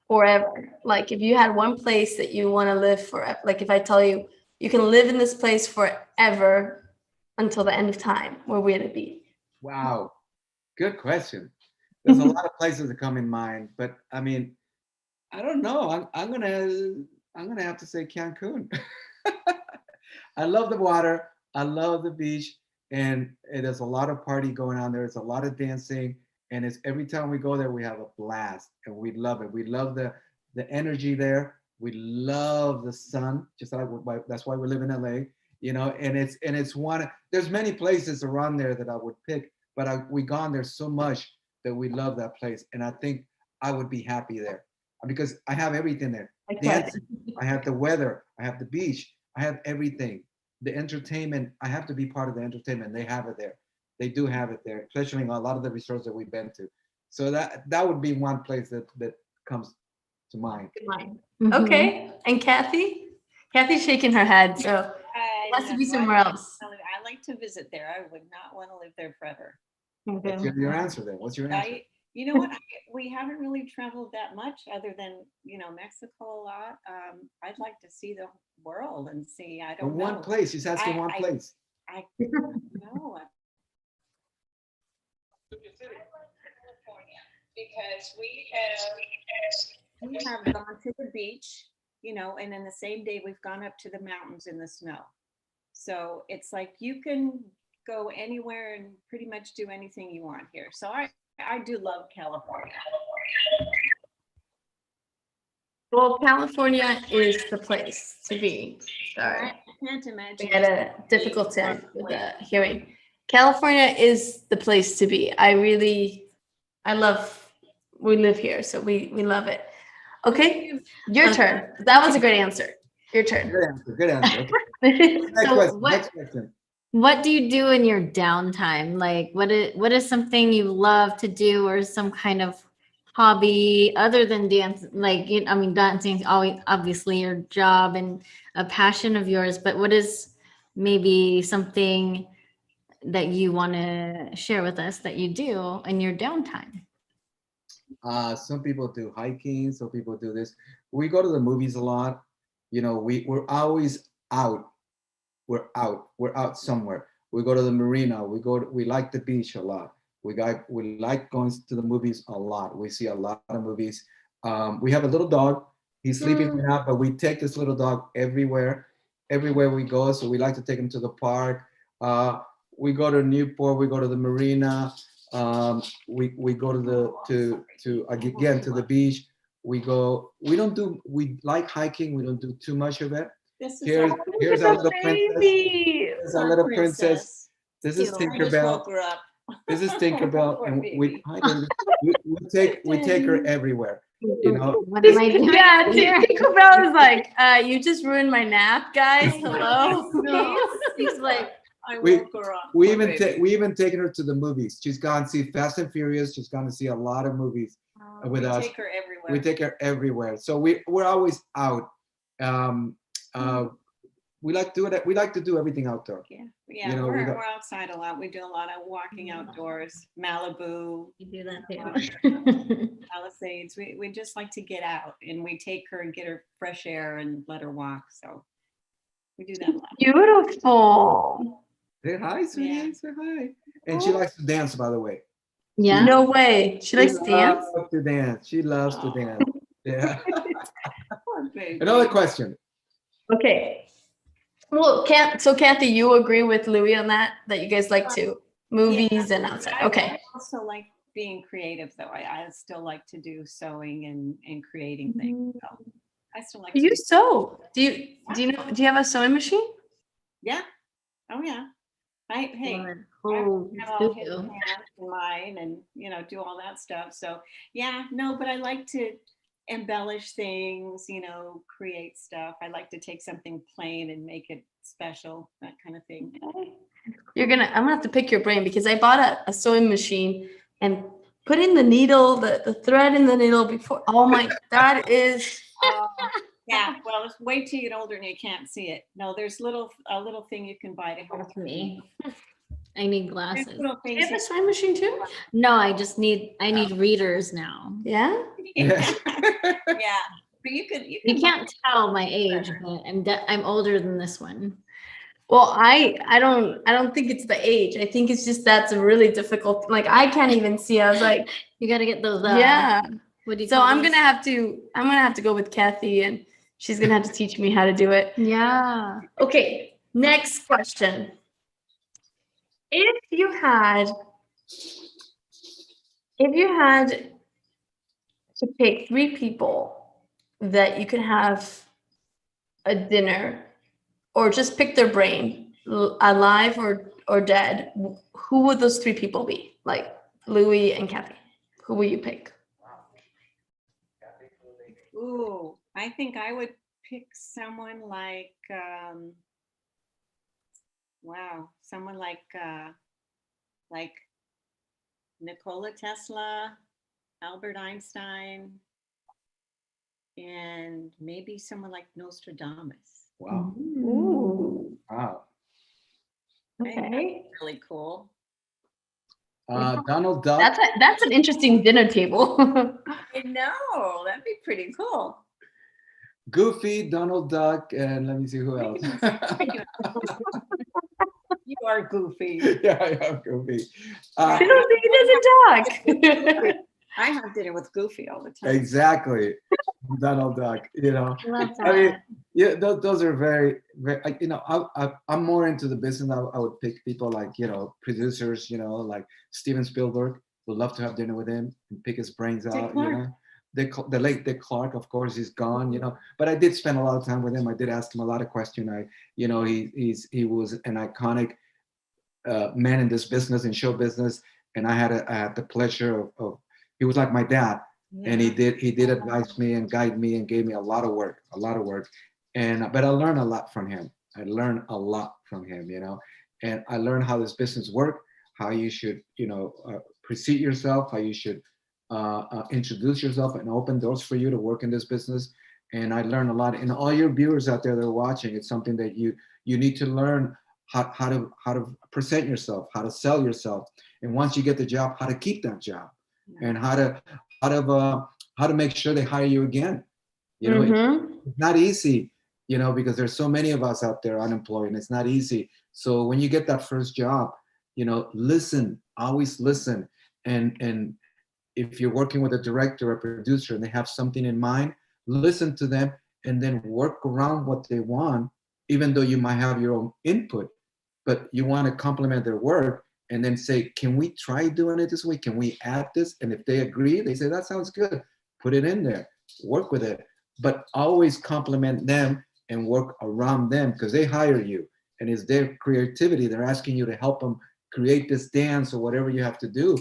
forever? Like if you had one place that you want to live forever, like if I tell you you can live in this place forever until the end of time, where would it be? Wow, good question. There's a lot of places that come in mind, but I mean, I don't know. I'm gonna have to say Cancun. I love the water. I love the beach, and there's a lot of party going on there. There's a lot of dancing, and it's every time we go there, we have a blast, and we love it. We love the energy there. We love the sun. Just like that's why we live in LA, you know. And it's one. There's many places around there that I would pick, but we gone there so much that we love that place, and I think I would be happy there because I have everything there. Okay. Dancing, I have the weather, I have the beach, I have everything. The entertainment, I have to be part of the entertainment. They have it there. They do have it there, especially in a lot of the resorts that we've been to. So that would be one place that comes to mind. Okay. And Kathy? Kathy's shaking her head, so it has to be somewhere else. I like to visit there. I would not want to live there forever. What's your answer then? What's your answer? You know what? We haven't really traveled that much other than, Mexico a lot. I'd like to see the world and see, I don't know. One place, she's asking one place. I don't know. Because we have gone to the beach, and then the same day we've gone up to the mountains in the snow. So it's like you can go anywhere and pretty much do anything you want here. So I do love California. Well, California is the place to be. Sorry. I can't imagine. We had a difficulty with the hearing. California is the place to be. We live here, so we love it. Okay, your turn. That was a great answer. Your turn. Good answer. Okay. Next question. What do you do in your downtime? Like, what is something you love to do, or some kind of hobby other than dance? Like, dancing is always obviously your job and a passion of yours. But what is maybe something that you want to share with us that you do in your downtime? Some people do hiking. Some people do this. We go to the movies a lot. We're always out. We're out somewhere. We go to the marina. We like the beach a lot. We like going to the movies a lot. We see a lot of movies. We have a little dog. He's sleeping right now, but we take this little dog everywhere we go. So we like to take him to the park. We go to Newport. We go to the marina. We go to the beach. We like hiking. We don't do too much of it. Here's our little princess. Here's our little princess. This is Tinkerbell. This is Tinkerbell, and we take her everywhere. What am I doing? Yeah, Tinkerbell is like, you just ruined my nap, guys. Hello. He's like, we even taken her to the movies. She's gone to see Fast and Furious. She's gone to see a lot of movies with us. We take her everywhere. We take her everywhere. So we're always out. We like to do everything outdoor. Yeah. We're outside a lot. We do a lot of walking outdoors. Malibu. You do that too. Palisades. We just like to get out, and we take her and get her fresh air and let her walk. So we do that a lot. Beautiful. Say hi, sweetie. Yeah. Say hi. And she likes to dance, by the way. Yeah. No way. She likes to dance. She loves to dance. Yeah. Poor baby. Another question. Okay. Well, Kathy, you agree with Louie on that you guys like to movies and outside. Okay. I also like being creative, though. I still like to do sewing and creating things. So I still like. Do you sew? Do you have a sewing machine? Yeah. Oh yeah. I have all his hands in mine, and do all that stuff. So yeah, no, but I like to embellish things, create stuff. I like to take something plain and make it special, that kind of thing. I'm gonna have to pick your brain, because I bought a sewing machine and put in the needle, the thread in the needle before. Oh my, that is. Yeah, well, wait till you get older and you can't see it. No, there's a little thing you can buy to help me. I need There's glasses. little Do you things have a sewing machine too? No, I need readers now. Yeah. Yeah. yeah. But you You can't tell my age, but I'm older than this one. Well, I don't think it's the age. I think it's just that's a really difficult. Like I can't even see. I was like, You got to get those. yeah. What do you So call I'm those? gonna have to go with Kathy, and she's gonna have to teach me how to do it. Yeah. Okay. Next question. If you had to pick 3 people that you could have a dinner, or just pick their brain, alive or dead, who would those 3 people be? Like Louie and Kathy. Who will you pick? Ooh, I think I would pick someone like, wow, someone like Nikola Tesla, Albert Einstein, and maybe someone like Nostradamus. Wow. Ooh. Wow. I think that'd Okay. be really cool. Donald Duck. That's an interesting dinner table. I know, that'd be pretty cool. Goofy, Donald Duck, and let me see who else. You are goofy. Yeah, I am Goofy. I don't think he doesn't talk. I have dinner with Goofy all the time. Exactly. Donald Duck, you know. Love I mean, that. yeah, those are very, very, you know, I'm more into the business. I would pick people like, you know, producers, you know, like Steven Spielberg. Would love to have dinner with him and pick his brains out, you know. The late Dick Clark, of course, he's gone, you know. But I did spend a lot of time with him. I did ask him a lot of questions. You know, he was an iconic man in this business, in show business, and I had the pleasure of he was like my dad, and he did advise me and guide me and gave me a lot of work, and but I learned a lot from him. You know, and I learned how this business work, how you should, you know, precede yourself, how you should introduce yourself and open doors for you to work in this business. And I learned a lot. And all your viewers out there that are watching, it's something that you need to learn how to present yourself, how to sell yourself, and once you get the job, how to keep that job, and how to make sure they hire you again. You know, it's not easy, you know, because there's so many of us out there unemployed, and it's not easy. So when you get that first job, you know, listen, always listen, and if you're working with a director or a producer and they have something in mind, listen to them and then work around what they want, even though you might have your own input, but you want to complement their work and then say, can we try doing it this way? Can we add this? And if they agree, they say, that sounds good. Put it in there, work with it, but always compliment them and work around them because they hire you and it's their creativity. They're asking you to help them create this dance or whatever you have to do.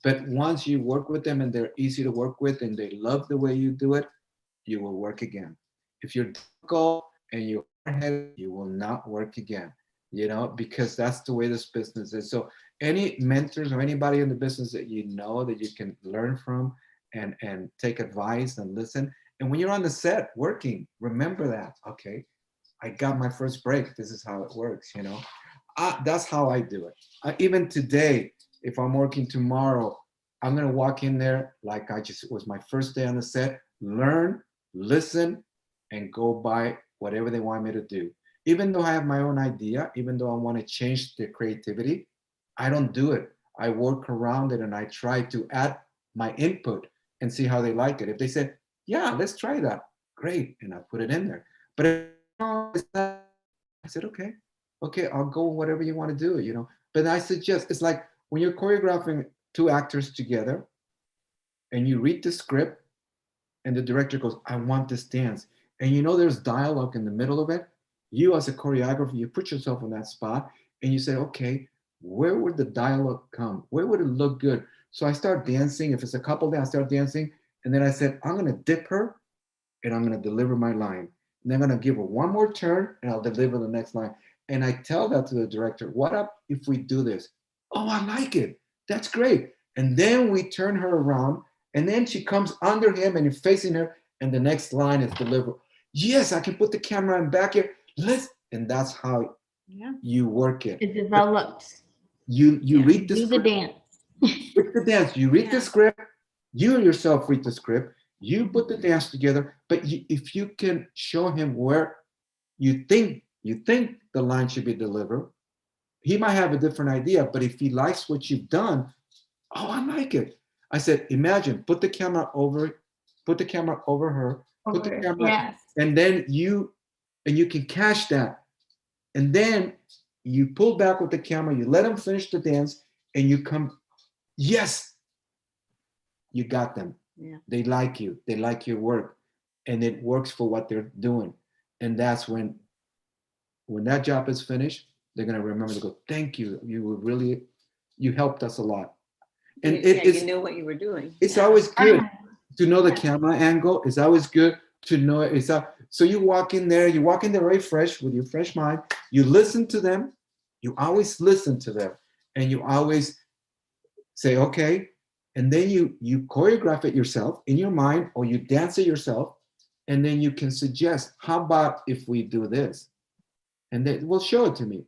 But once you work with them and they're easy to work with and they love the way you do it, you will work again. If you're difficult and you're hard-headed, you will not work again, you know, because that's the way this business is. So any mentors or anybody in the business that you know that you can learn from and take advice and listen. And when you're on the set working, remember that, okay, I got my first break. This is how it works, you know. That's how I do it. Even today, if I'm working tomorrow, I'm gonna walk in there like it was my first day on the set, learn, listen, and go by whatever they want me to do. Even though I have my own idea, even though I want to change the creativity, I don't do it. I work around it and I try to add my input and see how they like it. If they say, yeah, let's try that, great, and I put it in there. But if I said, okay, I'll go whatever you want to do, you know. But I suggest it's like when you're choreographing 2 actors together and you read the script and the director goes, I want this dance. And you know there's dialogue in the middle of it. You as a choreographer, you put yourself in that spot and you say, okay, where would the dialogue come? Where would it look good? So I start dancing. If it's a couple there, I start dancing. And then I said, I'm gonna dip her and I'm gonna deliver my line. And I'm gonna give her one more turn and I'll deliver the next line. And I tell that to the director, what up if we do this? Oh, I like it. That's great. And then we turn her around and then she comes under him and he's facing her and the next line is delivered. Yes, I can put the camera in back here. And that's how you work it. It develops. You read the Do the script. dance. With the dance, you read the Yeah. script. You yourself read the script. You put the dance together. But if you can show him where you think the line should be delivered, he might have a different idea. But if he likes what you've done, oh, I like it. I said, imagine, put the camera over her, put the camera, Yes. and then you can catch that. And then you pull back with the camera, you let them finish the dance, and you come, yes, you got them. Yeah. They like you, they like your work, and it works for what they're doing. And that's when that job is finished, they're gonna remember to go, thank you. You were really, you helped us a lot. And You knew what you were doing. it's Yeah. always good Ah, to know the camera angle. It's always good to know so you walk in there very fresh with your fresh mind. You listen to them. You always listen to them, and you always say, okay. And then you choreograph it yourself in your mind, or you dance it yourself, and then you can suggest, how about if we do this? And they will show it to me.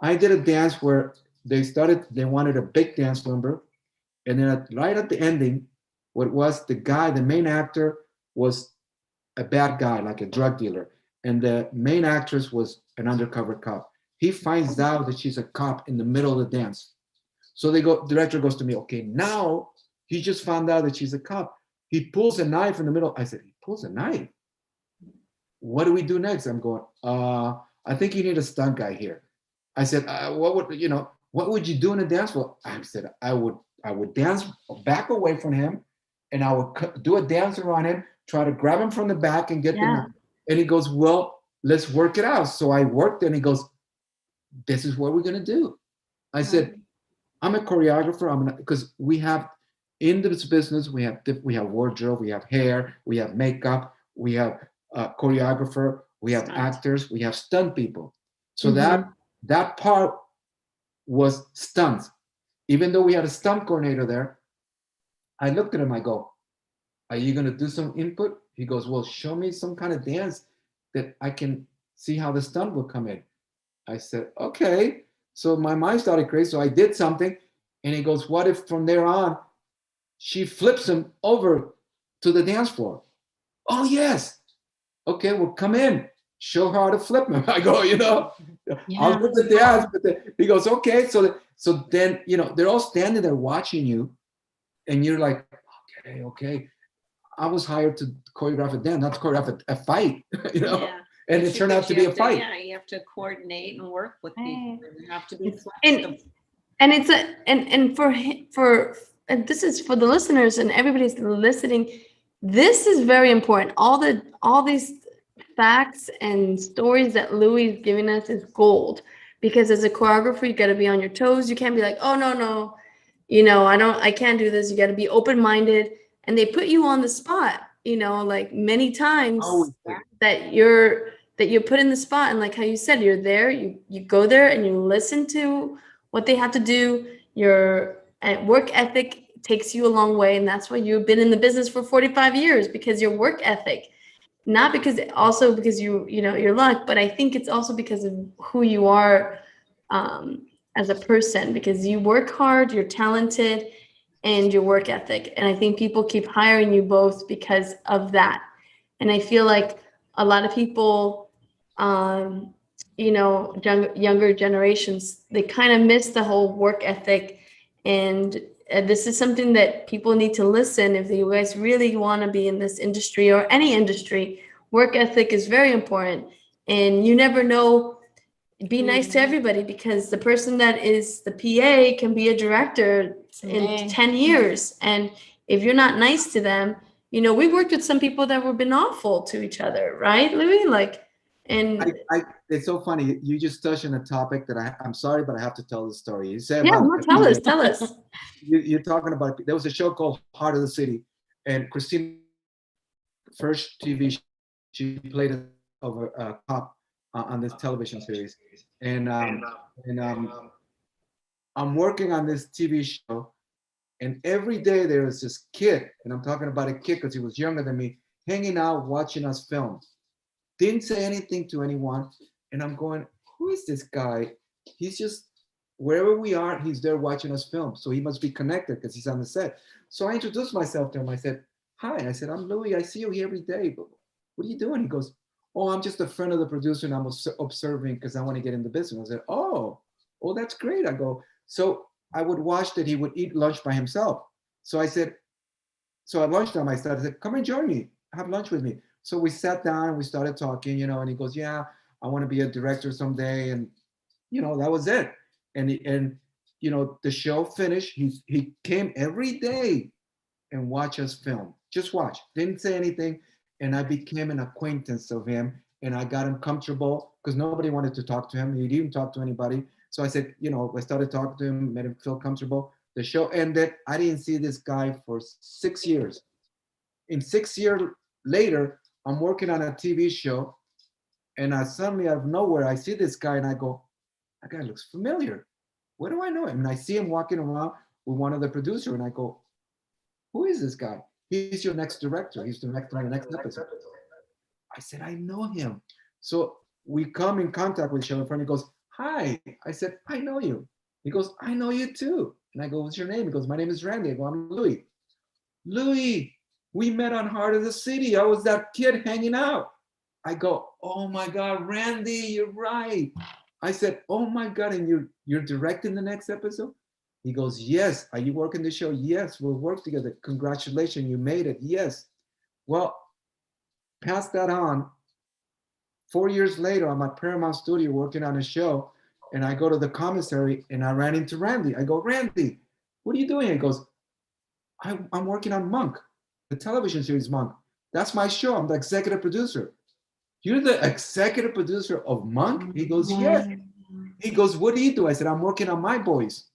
I did a dance where they wanted a big dance number. And then right at the ending, what was the main actor was a bad guy, like a drug dealer. And the main actress was an undercover cop. He finds out that she's a cop in the middle of the dance. So director goes to me, okay, now he just found out that she's a cop. He pulls a knife in the middle. I said, he pulls a knife? What do we do next? I'm going, I think you need a stunt guy here. I said, what would you do in a dance? Well, I said, I would dance back away from him, and I would do a dance around him, try to grab him from the back and get the knife. And he goes, well, let's work it out. So I worked, and he goes, this is what we're gonna do. I said, I'm a choreographer. Because we have in this business, we have wardrobe, we have hair, we have makeup, we have choreographer, we have actors, we have stunt people. So that part was stunts. Even though we had a stunt coordinator there, I looked at him, I go, are you gonna do some input? He goes, well, show me some kind of dance that I can see how the stunt will come in. I said, okay. So my mind started crazy. So I did something, and he goes, what if from there on, she flips him over to the dance floor? Oh, yes. Okay, well, come in. Show her how to flip him. I go, I'll do the dance. But he goes, okay. So then, they're all standing there watching you, and you're like, okay. I was hired to choreograph a dance, not to choreograph a fight, Yeah. And it turned out to be a fight. Yeah, you have to coordinate and work with people. You have to be flexible. And it's and this is for the listeners and everybody's listening. This is very important. All these facts and stories that Louie is giving us is gold, because as a choreographer, you got to be on your toes. You can't be like, oh no, I can't do this. You got to be open-minded, and they put you on the spot, like many times that you're put in the spot. And like how you said, you're there, you go there and you listen to what they have to do. Your work ethic takes you a long way, and that's why you've been in the business for 45 years, because your work ethic. Not because your luck, but I think it's also because of who you are as a person, because you work hard, you're talented, and your work ethic. And I think people keep hiring you both because of that. And I feel like a lot of people, younger generations, they kind of miss the whole work ethic. And this is something that people need to listen if you guys really want to be in this industry or any industry. Work ethic is very important. And you never know, be nice to everybody, because the person that is the PA can be a director in 10 years. And if you're not nice to them, we worked with some people that were been awful to each other, right, Louie? It's so funny. You just touched on a topic that I'm sorry, but I have to tell the story. You said, tell us. You're talking about, there was a show called Heart of the City, and Christina, first TV, she played a cop on this television series, and I'm working on this TV show, and every day there was this kid, and I'm talking about a kid because he was younger than me, hanging out watching us film. Didn't say anything to anyone, and I'm going, who is this guy? He's just wherever we are, he's there watching us film. So he must be connected because he's on the set. So I introduced myself to him. I said, hi. I said, I'm Louie. I see you here every day. But what are you doing? He goes, oh, I'm just a friend of the producer and I'm observing because I want to get in the business. I said, oh, that's great. I go, so I would watch that he would eat lunch by himself. So I said, so at lunchtime, I said, come and join me, have lunch with me. So we sat down and we started talking, and he goes, yeah, I want to be a director someday. And, that was it. And the show finished. He came every day and watch us film. Just watch. Didn't say anything. And I became an acquaintance of him. And I got him comfortable because nobody wanted to talk to him. He didn't talk to anybody. So I said, I started talking to him, made him feel comfortable. The show ended. I didn't see this guy for 6 years. In 6 years later, I'm working on a TV show. And suddenly out of nowhere, I see this guy and I go, that guy looks familiar. Where do I know him? And I see him walking around with one of the producers and I go, who is this guy? He's your next director. He's directing the next episode. I said, I know him. So we come in contact with each other. And he goes, hi. I said, I know you. He goes, I know you too. And I go, what's your name? He goes, my name is Randy. I go, I'm Louie. Louie, we met on Heart of the City. I was that kid hanging out. I go, oh my God, Randy, you're right. I said, oh my God, and you're directing the next episode? He goes, yes. Are you working the show? Yes, we'll work together. Congratulations, you made it. Yes. Well, pass that on. 4 years later, I'm at Paramount Studio working on a show, and I go to the commissary, and I ran into Randy. I go, Randy, what are you doing? He goes, I'm working on Monk, the television series Monk. That's my show. I'm the executive producer. You're the executive producer of Monk? He goes, yes. He goes, what do you do? I said, I'm working on My Boys.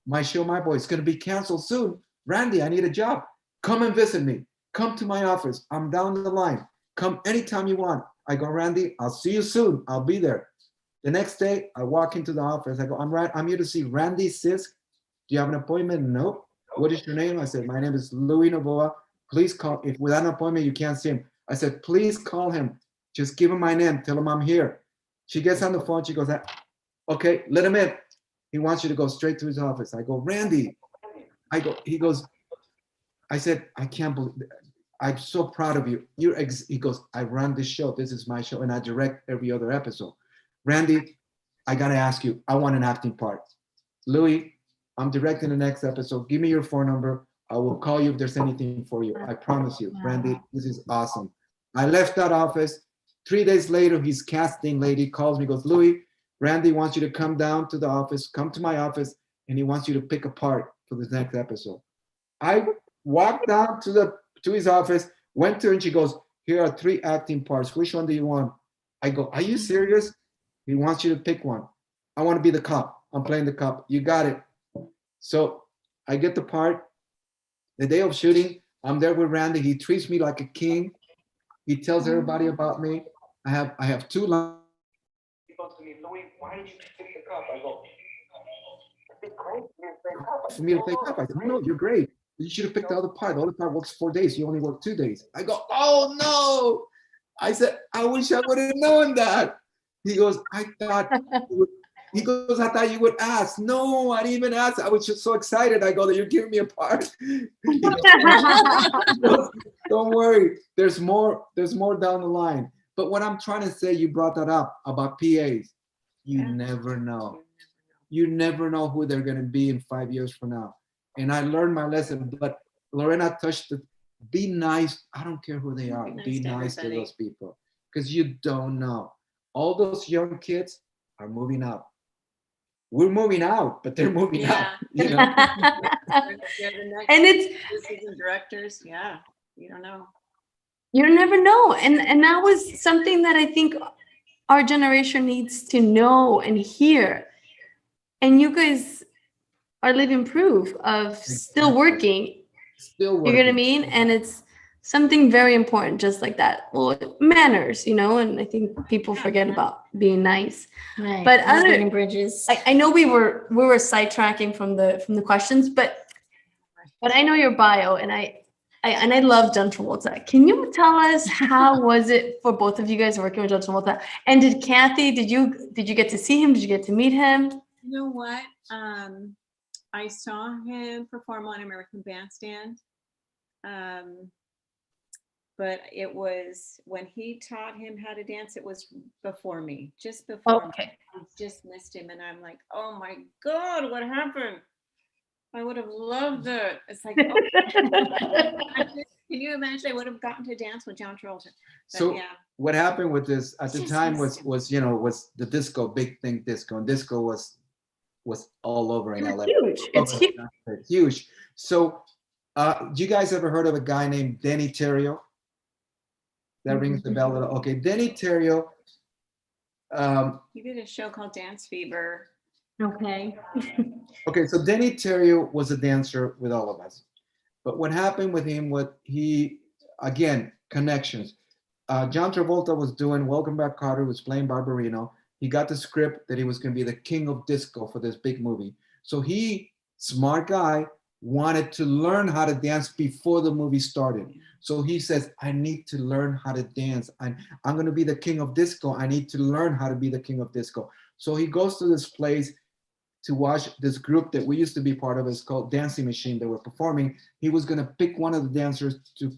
My show, My Boys. It's going to be canceled soon. Randy, I need a job. Come and visit me. Come to my office. I'm down the line. Come anytime you want. I go, Randy, I'll see you soon. I'll be there. The next day, I walk into the office. I go, I'm here to see Randy Sisk. Do you have an appointment? Nope. What is your name? I said, my name is Louie Novoa. Please call. If without an appointment, you can't see him. I said, please call him. Just give him my name. Tell him I'm here. She gets on the phone. She goes, okay, let him in. He wants you to go straight to his office. I go, Randy. He goes, I said, I can't believe it. I'm so proud of you. He goes, I run this show. This is my show. And I direct every other episode. Randy, I got to ask you, I want an acting part. Louie, I'm directing the next episode. Give me your phone number. I will call you if there's anything for you. I promise you. Randy, this is awesome. I left that office. 3 days later, his casting lady calls me, goes, Louie, Randy wants you to come down to the office, come to my office, and he wants you to pick a part for the next episode. I walked down to his office, went to her, and she goes, here are 3 acting parts. Which one do you want? I go, are you serious? He wants you to pick one. I want to be the cop. I'm playing the cop. You got it. So I get the part. The day of shooting, I'm there with Randy. He treats me like a king. He tells everybody about me. I have 2 lines. He goes to me, Louie, why did you pick the cop? I go, it's great for me to play cop. I said, no, you're great. You should have picked the other part. The other part works 4 days. You only work 2 days. I go, oh no. I said, I wish I would have known that. He goes, I thought you would ask. No, I didn't even ask. I was just so excited. I go, that you're giving me a part. He goes, don't worry. There's more down the line. But what I'm trying to say, you brought that up about PAs. You never know. You never know who they're going to be in 5 years from now. And I learned my lesson. But Lorena touched it. Be nice. I don't care who they are. Be nice to those people. Because you don't know. All those young kids are moving out. We're moving out, but they're moving out. You know? And it's directors. Yeah, you don't know. You never know. And that was something that I think our generation needs to know and hear. And you guys are living proof of still working. You know what I mean? And it's something very important, just like that. Well, manners, and I think people forget about being nice. Right. But burning bridges. I know we were sidetracking from the questions, but I know your bio, and I love John Travolta. Can you tell us how was it for both of you guys working with John Travolta? And did Kathy? Did you get to see him? Did you get to meet him? You know what? I saw him perform on American Bandstand. But it was when he taught him how to dance, it was before me, just before me. Okay. I just missed him. And I'm like, oh my God, what happened? I would have loved it. It's like, oh, can you imagine? I would have gotten to dance with John Travolta. But So yeah, what happened with this at the Just time missed was the disco, big thing disco, and disco was all over in It's LA. huge. It's huge. Huge. So you guys ever heard of a guy named Denny Terrio? That rings the bell. Okay, Denny Terrio. he did a show called Dance Fever. Okay. Okay, so Denny Terrio was a dancer with all of us. But what happened with him, again, connections. John Travolta was doing Welcome Back Carter, was playing Barbarino. He got the script that he was going to be the king of disco for this big movie. So he, smart guy, wanted to learn how to dance before the movie started. So he says, I need to learn how to dance. I'm going to be the king of disco. I need to learn how to be the king of disco. So he goes to this place to watch this group that we used to be part of. It's called Dancing Machine. They were performing. He was going to pick one of the dancers to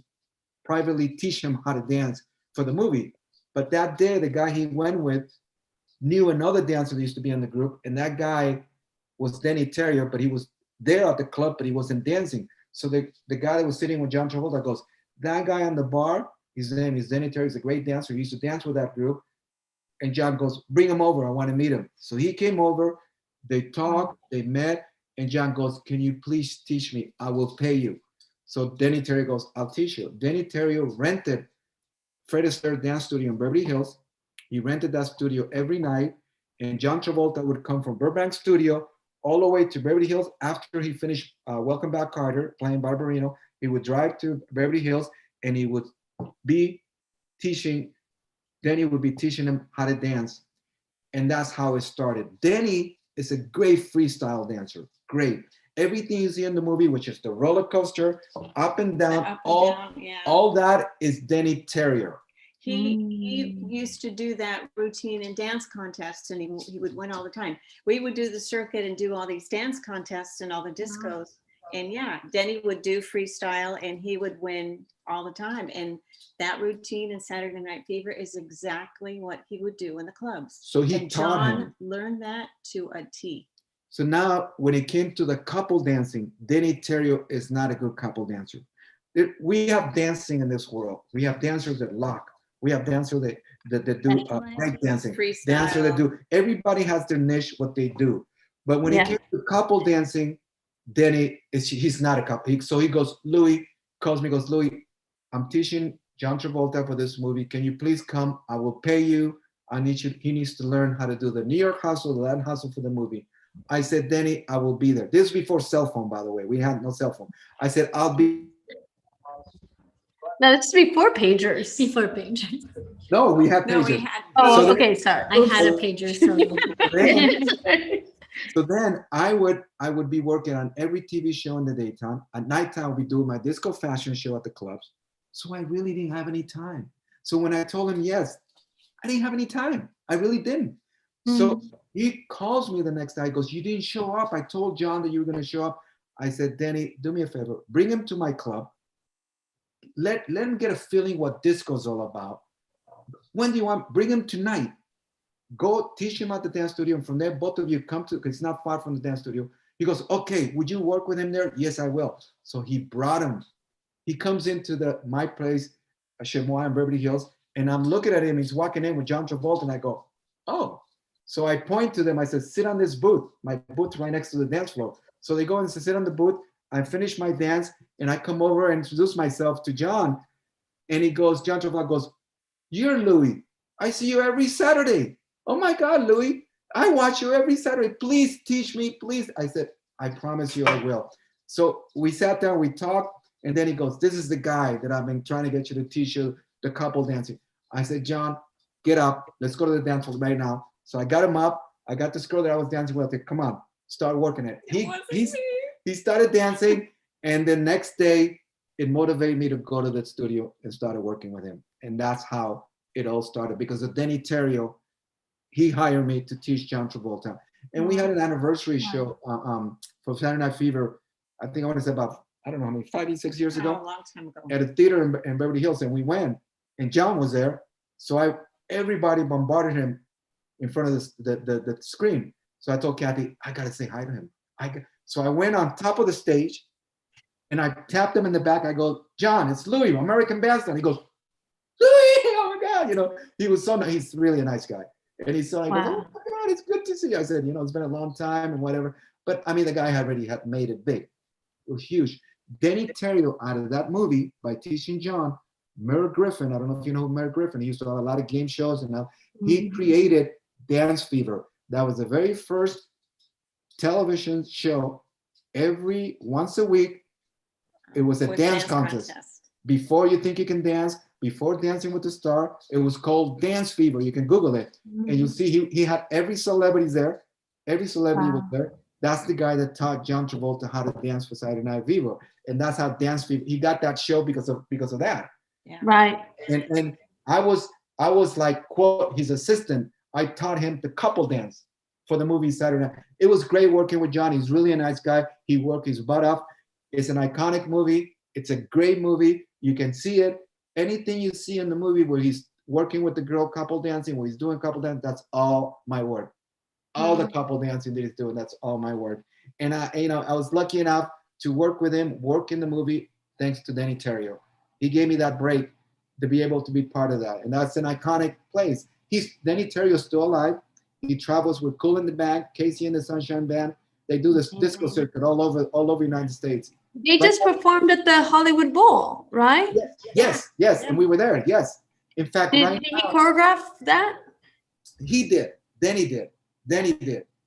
privately teach him how to dance for the movie. But that day, the guy he went with knew another dancer that used to be in the group, and that guy was Denny Terrio, but he was there at the club, but he wasn't dancing. So the guy that was sitting with John Travolta goes, that guy on the bar, his name is Denny Terrio, he's a great dancer. He used to dance with that group. And John goes, bring him over. I want to meet him. So he came over, they talked, they met, and John goes, can you please teach me? I will pay you. So Denny Terrio goes, I'll teach you. Denny Terrio rented Fred Astaire Dance Studio in Beverly Hills. He rented that studio every night, and John Travolta would come from Burbank Studio all the way to Beverly Hills after he finished Welcome Back Carter, playing Barbarino. He would drive to Beverly Hills, and he would be teaching, Denny would be teaching him how to dance. And that's how it started. Denny is a great freestyle dancer, great. Everything you see in the movie, which is the roller coaster, up and down, all that is Denny Terrio. He used to do that routine in dance contests, and he would win all the time. We would do the circuit and do all these dance contests and all the discos. And yeah, Denny would do freestyle and he would win all the time. And that routine in Saturday Night Fever is exactly what he would do in the clubs. So he taught him. John learned that to a T. So now when it came to the couple dancing, Denny Terrio is not a good couple dancer. We have dancing in this world. We have dancers that lock. We have dancers that do break dancing. Dancers that do, everybody has their niche, what they do. But when it came to couple dancing, Denny, he's not a couple. So he goes, Louie, calls me, goes, Louie, I'm teaching John Travolta for this movie. Can you please come? I will pay you. I need you. He needs to learn how to do the New York hustle, the Latin hustle for the movie. I said, Denny, I will be there. This is before cell phone, by the way. We had no cell phone. I said, I'll be. No, it's before pagers. Before pagers. No, we had pagers. No, we had. Oh, So okay, sorry. I had a pager. So then I would be working on every TV show in the daytime. At nighttime, I would be doing my disco fashion show at the clubs. So I really didn't have any time. So when I told him yes, I didn't have any time. I really didn't. So he calls me the next day. He goes, you didn't show up. I told John that you were going to show up. I said, Denny, do me a favor. Bring him to my club. Let him get a feeling what disco is all about. When do you want? Bring him tonight. Go teach him at the dance studio. And from there, both of you come to, because it's not far from the dance studio. He goes, okay, would you work with him there? Yes, I will. So he brought him. He comes into my place, Chemois in Beverly Hills, and I'm looking at him. He's walking in with John Travolta, and I go, oh. So I point to them. I said, sit on this booth. My booth right next to the dance floor. So they go and sit on the booth. I finish my dance, and I come over and introduce myself to John. And he goes, John Travolta goes, you're Louie. I see you every Saturday. Oh my God, Louie, I watch you every Saturday. Please teach me, please. I said, I promise you I will. So we sat down, we talked, and then he goes, this is the guy that I've been trying to get you to teach you the couple dancing. I said, John, get up. Let's go to the dance floor right now. So I got him up. I got this girl that I was dancing with. I said, come on, start working it. He started dancing, and the next day, it motivated me to go to the studio and started working with him. And that's how it all started, because of Denny Terrio, he hired me to teach John Travolta. And we had an anniversary show for Saturday Night Fever. I think I want to say about, I don't know how many, 5, 6 years ago. A long time ago. At a theater in Beverly Hills, and we went, and John was there. So everybody bombarded him in front of the screen. So I told Kathy, I gotta say hi to him. So I went on top of the stage, and I tapped him in the back. I go, John, it's Louie, American Bandstand. He goes, Louie, oh my God, he was so nice. He's really a nice guy. And he's so like, oh my God, it's good to see you. I said, it's been a long time and whatever. But I mean, the guy already had made it big. It was huge. Denny Terrio, out of that movie by Teaching John, Merritt Griffin, I don't know if you know Merritt Griffin, he used to have a lot of game shows, and he created Dance Fever. That was the very first television show. Once a week, it was a dance contest. Before You Think You Can Dance, before Dancing with the Star, it was called Dance Fever. You can Google it, and you'll see he had every celebrity there. Every celebrity was there. That's the guy that taught John Travolta how to dance for Saturday Night Fever, and that's how Dance Fever. He got that show because of that. Yeah. Right. And I was like, quote, his assistant. I taught him the couple dance for the movie Saturday Night. It was great working with John. He's really a nice guy. He worked his butt off. It's an iconic movie. It's a great movie. You can see it. Anything you see in the movie where he's working with the girl couple dancing, where he's doing couple dance, that's all my work. All the couple dancing that he's doing, that's all my work. And I was lucky enough to work with him, work in the movie, thanks to Denny Terrio. He gave me that break to be able to be part of that. And that's an iconic place. Denny Terrio's still alive. He travels with Kool and the Band, Casey and the Sunshine Band. They do this disco circuit all over the United States. They just performed at the Hollywood Bowl, right? Yes. And we were there, yes. In fact, did he choreograph that? He did. Denny did.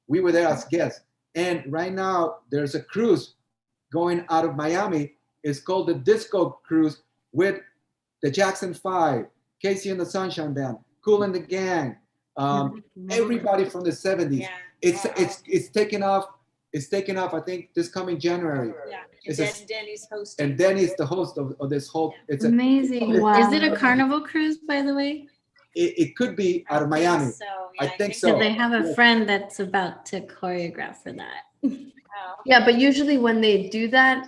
We were there as guests. And right now, there's a cruise going out of Miami. It's called the Disco Cruise with the Jackson 5, Casey and the Sunshine Band, Kool and the Gang, everybody from the 70s. Yeah. It's taken off. It's taken off, I think, this coming January. Yeah. Denny's hosting. And Denny's the host of this whole. It's amazing. Is it a Carnival cruise, by the way? It could be out of Miami. I think so. They have a friend that's about to choreograph for that. Yeah, but usually when they do that,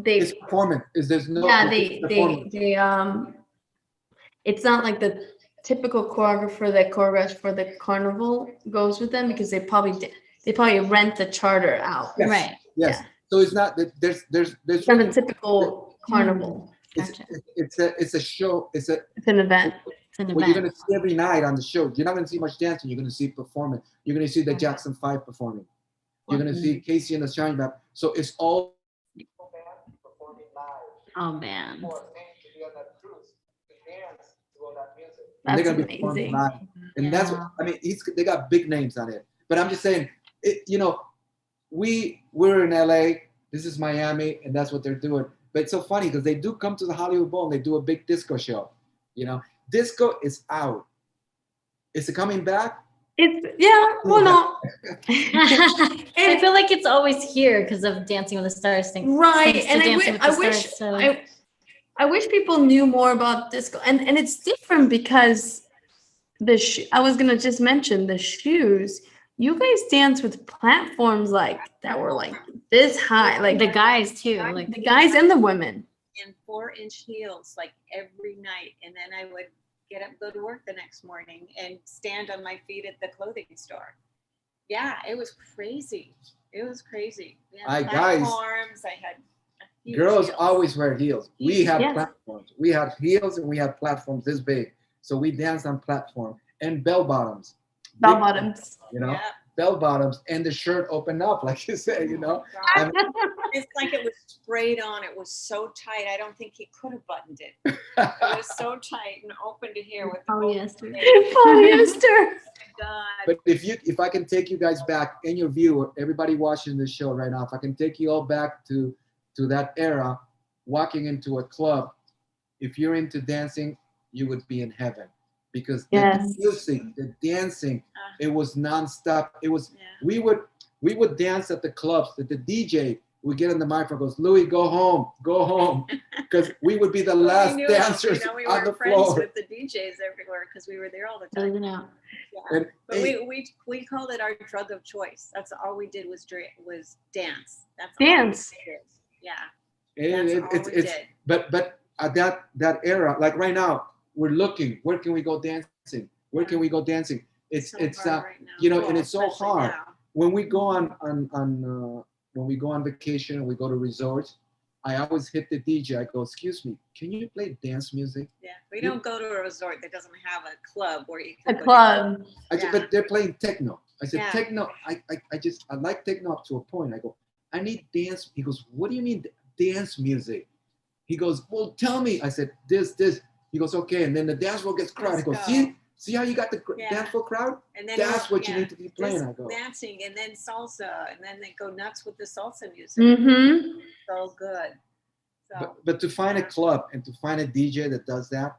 it's performance. There's no. Yeah, they it's not like the typical choreographer that choreographs for the carnival goes with them, because they probably rent the charter out. Yes. Right. Yes. Yeah. So it's not that there's it's not a typical carnival. It's a show. It's an event. What you're going to see every night on the show. You're not going to see much dancing. You're going to see performance. You're going to see the Jackson 5 performing. You're going to see Casey and the Shine Band. So it's all performing live. Oh man. And they're going to be performing live. And that's what, I mean, they got big names on it. But I'm just saying, we're in LA. This is Miami, and that's what they're doing. But it's so funny because they do come to the Hollywood Bowl and they do a big disco show. Disco is out. Is it coming back? Well, no. I feel like it's always here because of Dancing with the Stars thing. Right. And I wish people knew more about disco. And it's different because I was gonna just mention the shoes. You guys dance with platforms that were this high, the guys too, the guys and the women. In 4-inch heels every night, and then I would get up, go to work the next morning, and stand on my feet at the clothing store. Yeah, it was crazy. We had platforms. I had girls heels. Always wear heels. We have platforms. We have heels and we have platforms this big. So we dance on platform and bell bottoms. Bell bottoms. Bell bottoms, and the shirt opened up, like you said, It's like it was sprayed on. It was so tight. I don't think he could have buttoned it. It was so tight and open to here with the polyester. God. But if I can take you guys back in your view, everybody watching this show right now, if I can take you all back to that era, walking into a club, if you're into dancing, you would be in heaven. Because the music, the dancing, it was nonstop. It was we would dance at the clubs. That the DJ would get on the microphone, goes, Louie, go home, because we would be the last dancers we on the were friends floor. with the DJs everywhere because we were there all the time. Yeah. And But we called it our drug of choice. That's all we did was dance. That's Dance. all we did. Yeah. it's but at that era, like right now, we're looking. Where can we go dancing? Where can we go dancing? It's hard right now. you know, and it's so Especially hard. now. When we go on when we go on vacation and we go to resorts, I always hit the DJ. I go, excuse me, can you play dance music? Yeah, we don't go to a resort that doesn't have a club where you A can go club. I said, Yeah. but they're playing techno. I said, Yeah. techno. I like techno up to a point. I go, I need dance. He goes, what do you mean dance music? He goes, well, tell me. I said, this. He goes, okay. And then the dance floor gets crowded. He goes, see how you got the Yeah. dance floor crowd? And then That's what you need to be playing. I go, dancing and then salsa, and then they go nuts with the salsa music. Mm-hmm. So good. So but to find a club and to find a DJ that does that,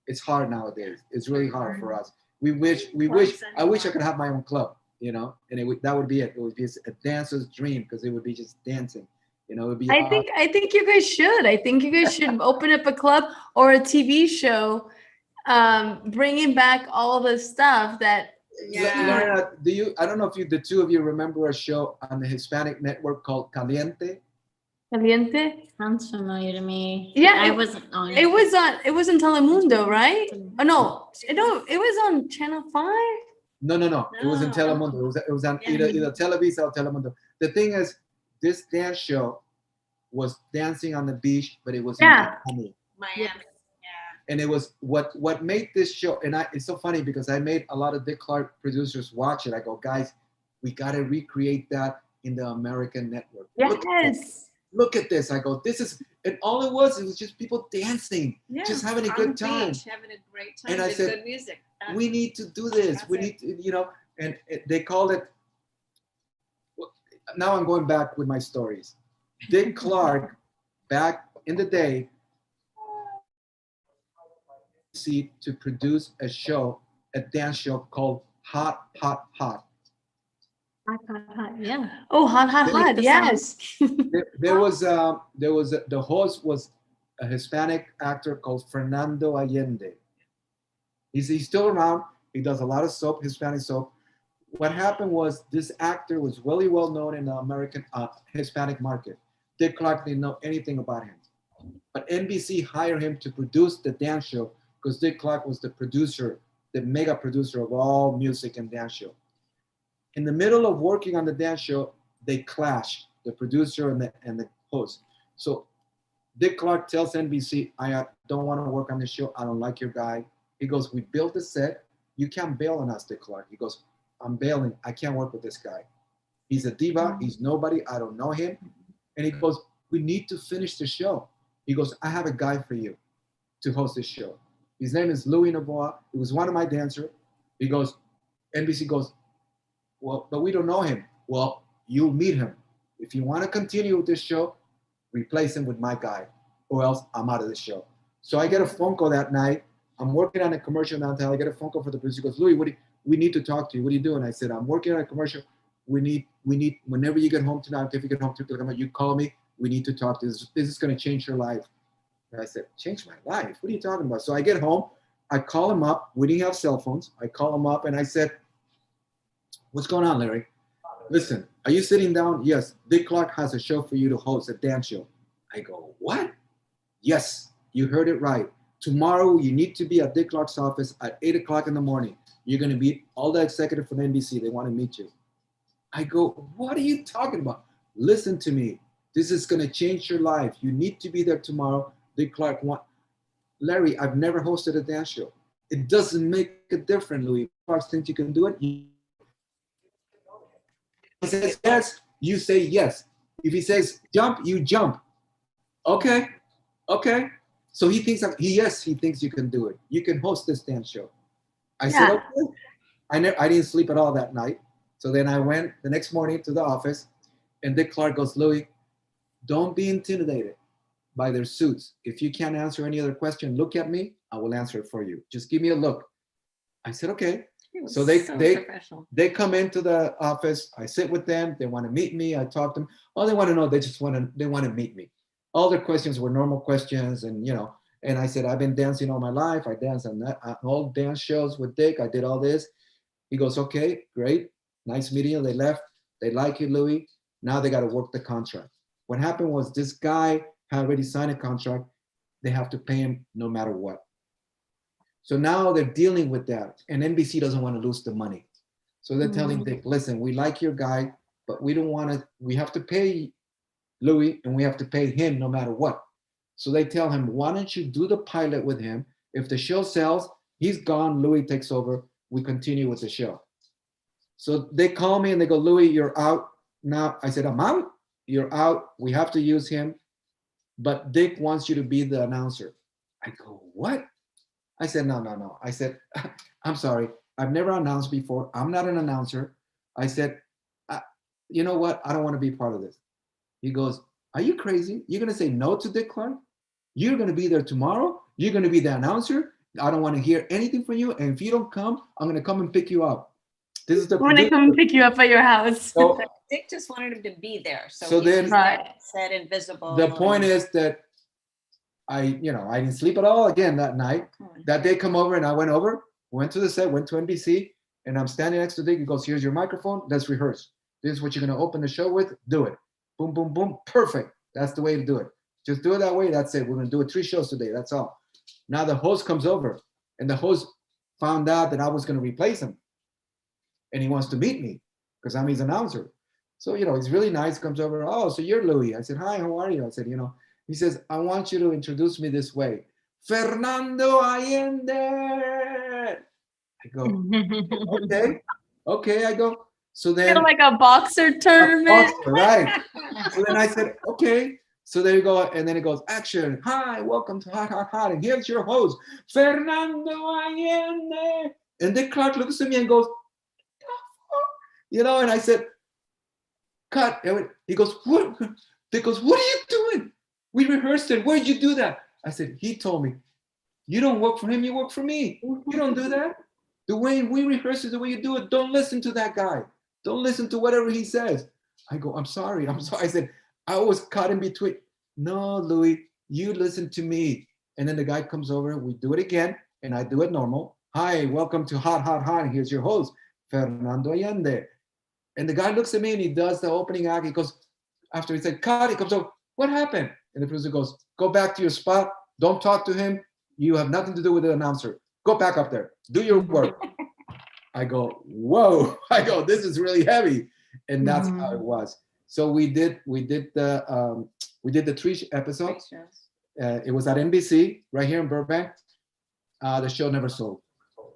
it's hard nowadays. It's really hard for us. I wish I could have my own club, you know, and that would be it. It would be a dancer's dream because it would be just dancing, you know. It would be. I think you guys should. I think you guys should open up a club or a TV show, bringing back all the stuff that. Lorena, I don't know if the two of you remember a show on the Hispanic network called Caliente. Caliente? Sounds familiar to me. Yeah, I wasn't on it. It was in Telemundo, right? Oh, no, it was on Channel 5. No. It was in No. Telemundo. It was on either Televisa or Telemundo. The thing is, this dance show was dancing on the beach, but it was in Miami. Miami. And it was what made this show, and it's so funny because I made a lot of Dick Clark producers watch it. I go, guys, we got to recreate that in the American network. Yes. Look at this. I go, this is, and all it was just people dancing, just having a good time. Having a great time. And I said, good music. We need to do this. We need to, you know, and they called it, now I'm going back with my stories. Dick Clark, back in the day, to produce a dance show called Hot, Hot, Hot. Hot, yeah. Oh, hot, yes. There was the host was a Hispanic actor called Fernando Allende. He's still around. He does a lot of soap, Hispanic soap. What happened was this actor was really well known in the American Hispanic market. Dick Clark didn't know anything about him, but NBC hired him to produce the dance show because Dick Clark was the producer, the mega producer of all music and dance show. In the middle of working on the dance show, they clash, the producer and the host. So Dick Clark tells NBC, I don't want to work on this show. I don't like your guy. He goes, we built the set. You can't bail on us, Dick Clark. He goes, I'm bailing. I can't work with this guy. He's a diva. He's nobody. I don't know him. And he goes, we need to finish the show. He goes, I have a guy for you to host this show. His name is Louie Novoa. He was one of my dancers. He goes, NBC goes, well, but we don't know him. Well, you'll meet him. If you want to continue with this show, replace him with my guy, or else I'm out of the show. So I get a phone call that night. I'm working on a commercial downtown. I get a phone call for the producer. He goes, Louie, we need to talk to you. What are you doing? I said, I'm working on a commercial. We need, whenever you get home tonight, if you get home tonight, you call me. We need to talk. This is going to change your life. And I said, change my life? What are you talking about? So I get home. I call him up. We didn't have cell phones. I call him up and I said, what's going on, Larry? Listen, are you sitting down? Yes. Dick Clark has a show for you to host, a dance show. I go, what? Yes, you heard it right. Tomorrow, you need to be at Dick Clark's office at 8 o'clock in the morning. You're going to meet all the executives from NBC. They want to meet you. I go, what are you talking about? Listen to me. This is going to change your life. You need to be there tomorrow. Dick Clark Larry, I've never hosted a dance show. It doesn't make a difference, Louie. Clark thinks you can do it. He says yes, you say yes. If he says jump, you jump. Okay. So he thinks he thinks you can do it. You can host this dance show. I said, okay. I didn't sleep at all that night. So then I went the next morning to the office, and Dick Clark goes, Louie, don't be intimidated by their suits. If you can't answer any other question, look at me. I will answer it for you. Just give me a look. I said, okay. So they come into the office. I sit with them. They want to meet me. I talk to them. All they want to know, they want to meet me. All their questions were normal questions, and and I said, I've been dancing all my life. I danced on all dance shows with Dick. I did all this. He goes, okay, great. Nice meeting you. They left. They like you, Louie. Now they got to work the contract. What happened was this guy had already signed a contract. They have to pay him no matter what. So now they're dealing with that. And NBC doesn't want to lose the money. So they're telling Dick, listen, we like your guy, but we don't want to, we have to pay Louie and we have to pay him no matter what. So they tell him, why don't you do the pilot with him? If the show sells, he's gone, Louie takes over. We continue with the show. So they call me and they go, Louie, you're out. Now I said, I'm out. You're out. We have to use him. But Dick wants you to be the announcer. I go, what? I said, no. I said, I'm sorry. I've never announced before. I'm not an announcer. I said, you know what? I don't want to be part of this. He goes, are you crazy? You're going to say no to Dick Clark? You're going to be there tomorrow. You're going to be the announcer. I don't want to hear anything from you. And if you don't come, I'm going to come and pick you up. This is the I'm going to come and pick you up at your house. So, Dick just wanted him to be there. So then, said invisible. The point is that I didn't sleep at all again that night. That day come over and I went to the set, went to NBC, and I'm standing next to Dick. He goes, here's your microphone. Let's rehearse. This is what you're going to open the show with. Do it. Boom, boom, boom. Perfect. That's the way to do it. Just do it that way. That's it. We're going to do it 3 shows today. That's all. Now the host comes over, and the host found out that I was going to replace him. And he wants to meet me because I'm his announcer. So, he's really nice, comes over. Oh, so you're Louie. I said, hi, how are you? I said, he says, I want you to introduce me this way. Fernando Allende. I go, okay. I go, so then. Like a boxer tournament. Right. So then I said, okay. So there you go. And then it goes, action. Hi, welcome to Hot, Hot, Hot. And here's your host, Fernando Allende. And Dick Clark looks at me and goes, and I said, cut. And he goes, what? Dick goes, what are you doing? We rehearsed it. Where'd you do that? I said, he told me, you don't work for him, you work for me. You don't do that. The way we rehearse it, the way you do it, don't listen to that guy. Don't listen to whatever he says. I go, I'm sorry. I said, I was caught in between. No, Louie, you listen to me. And then the guy comes over, we do it again, and I do it normal. Hi, welcome to Hot, Hot, Hot. Here's your host, Fernando Allende. And the guy looks at me and he does the opening act. He goes, after he said, cut, he comes over, what happened? And the producer goes, go back to your spot. Don't talk to him. You have nothing to do with the announcer. Go back up there. Do your work. I go, whoa. I go, this is really heavy. And that's how it was. So we did the 3 episodes. It was at NBC right here in Burbank. The show never sold.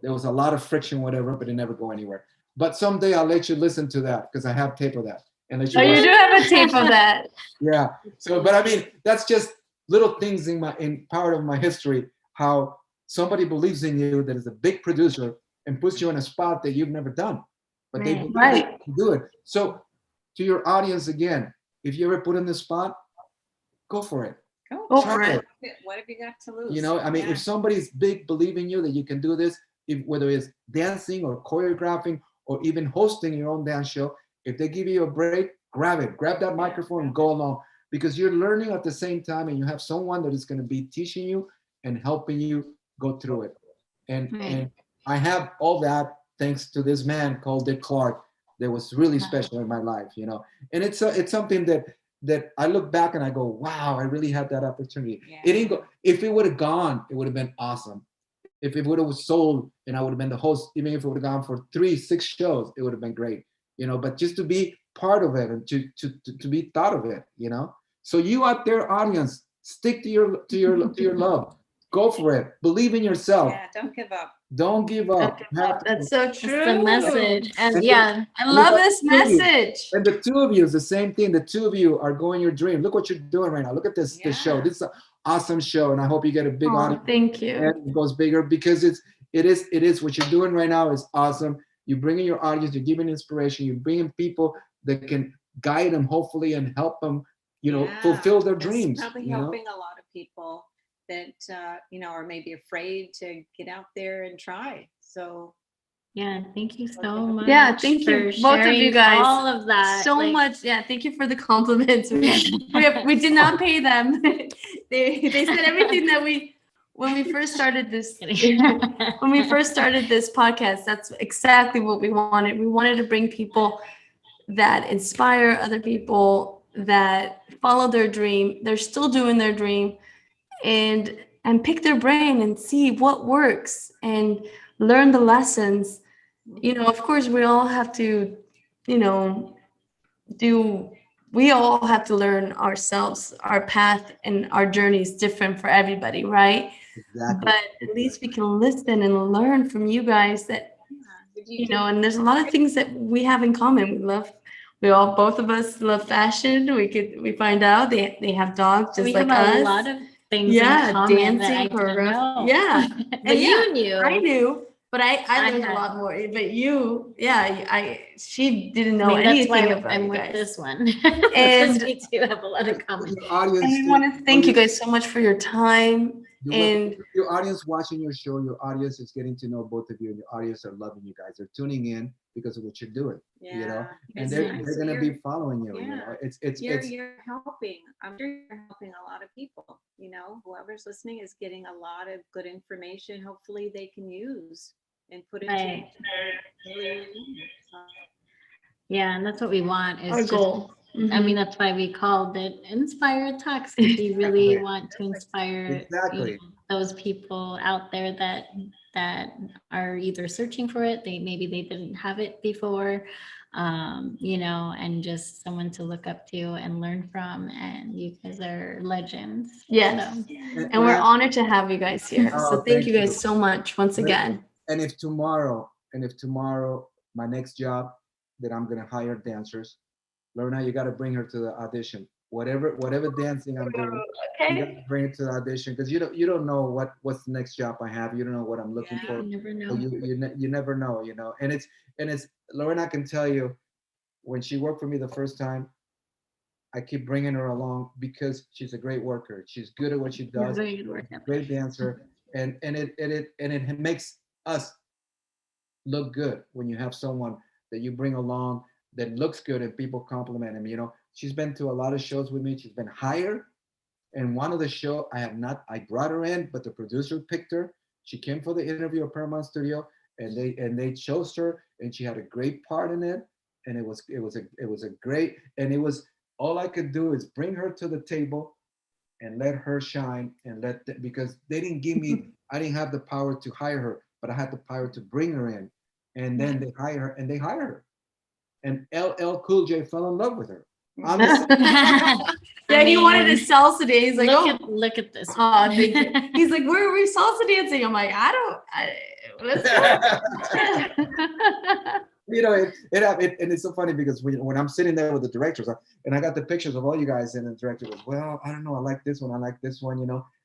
There was a lot of friction, whatever, but it never go anywhere. But someday I'll let you listen to that because I have tape of that. And let you you do have a tape of that. Yeah. So, but I mean, that's just little things in part of my history. How somebody believes in you that is a big producer and puts you in a spot that you've never done, but they believe you do it. So, to your audience again, if you ever put in this spot, go for it. Go for it. What have you got to lose? If somebody's big, believe in you that you can do this, whether it's dancing or choreographing or even hosting your own dance show, if they give you a break, grab that microphone and go along, because you're learning at the same time and you have someone that is going to be teaching you and helping you go through it. And I have all that thanks to this man called Dick Clark that was really special in my life, And it's something that I look back and I go, wow, I really had that opportunity. Yeah. It didn't go. If it would have gone, it would have been awesome. If it would have sold and I would have been the host, even if it would have gone for 3-6 shows, it would have been great, But just to be part of it and to be thought of it, So you out there, audience, stick to your love. Go for it. Believe in yourself. Yeah, don't give up. Don't give up. That's so true. That's the message. And I love this message. And the 2 of you is the same thing. The 2 of you are going your dream. Look what you're doing right now. Look at this show. This is an awesome show, and I hope you get a big audience. Thank you. And it goes bigger because it is what you're doing right now is awesome. You're bringing your audience. You're giving inspiration. You're bringing people that can guide them, hopefully, and help them, fulfill their dreams. Probably helping a lot of people that are maybe afraid to get out there and try. So thank you so much. Yeah, thank you, both of you guys. All of that. So much. Yeah, thank you for the compliments. We did not pay them. They said everything that we when we first started this Kidding. when we first started this podcast, that's exactly what we wanted. We wanted to bring people that inspire other people, that follow their dream. They're still doing their dream, and pick their brain and see what works and learn the lessons. Of course, we all have to, you know, do we all have to learn ourselves. Our path and our journey is different for everybody, right? Exactly. But at least we can listen and learn from you guys that, and there's a lot of things that we have in common. Both of us love fashion. We find out they have dogs just we like have us. a lot of things Yeah, in common dancing, that I didn't choreography. know. Yeah. But And you knew. I knew, but I learned a had- lot more. But you, she didn't I know mean, that's anything why about I'm you with guys. this one. And- Because we do have a lot in common. Your audience, And we want to thank you guys so much for your time. And your audience watching your show, your audience is getting to know both of you, and your audience are loving you guys. They're tuning in because of what you're doing, and they're going to be following you. You're helping. I'm sure you're helping a lot of people. Whoever's listening is getting a lot of good information. Hopefully, they can use and put it. Right. Yeah, and that's what we want. Is our just, goal. I mean, that's why we called it Inspired Talks, because we really want to inspire those people out there that are either searching for it, maybe they didn't have it before, and just someone to look up to and learn from. And you guys are legends. Yes. So. And we're honored to have you guys here. Oh, So thank you guys so much once again. And if tomorrow my next job that I'm gonna hire dancers, Lorena, you got to bring her to the audition. Whatever dancing I'm doing, you got to bring her to the audition, because you don't know what's the next job I have. You don't know what I'm looking for. You never know. So you never know, And it's Lorena can tell you, when she worked for me the first time, I keep bringing her along because she's a great worker. She's good at what she does. Very good worker. Great dancer, and it makes us look good when you have someone that you bring along that looks good and people compliment him. She's been to a lot of shows with me. She's been hired. And one of the show I brought her in, but the producer picked her. She came for the interview at Paramount Studio, and they chose her, and she had a great part in it. And it was a great, and it was, all I could do is bring her to the table and let her shine, and because they didn't give me, I didn't have the power to hire her, but I had the power to bring her in. And then they hire her, and they hire her. And LL Cool J fell in love with her. Yeah, he wanted to salsa dance. He's like, look at this. Oh, thank you. He's like, where are we salsa dancing? I'm like, let's go. And it's so funny because when I'm sitting there with the directors, and I got the pictures of all you guys, and the director goes, well, I don't know, I like this one,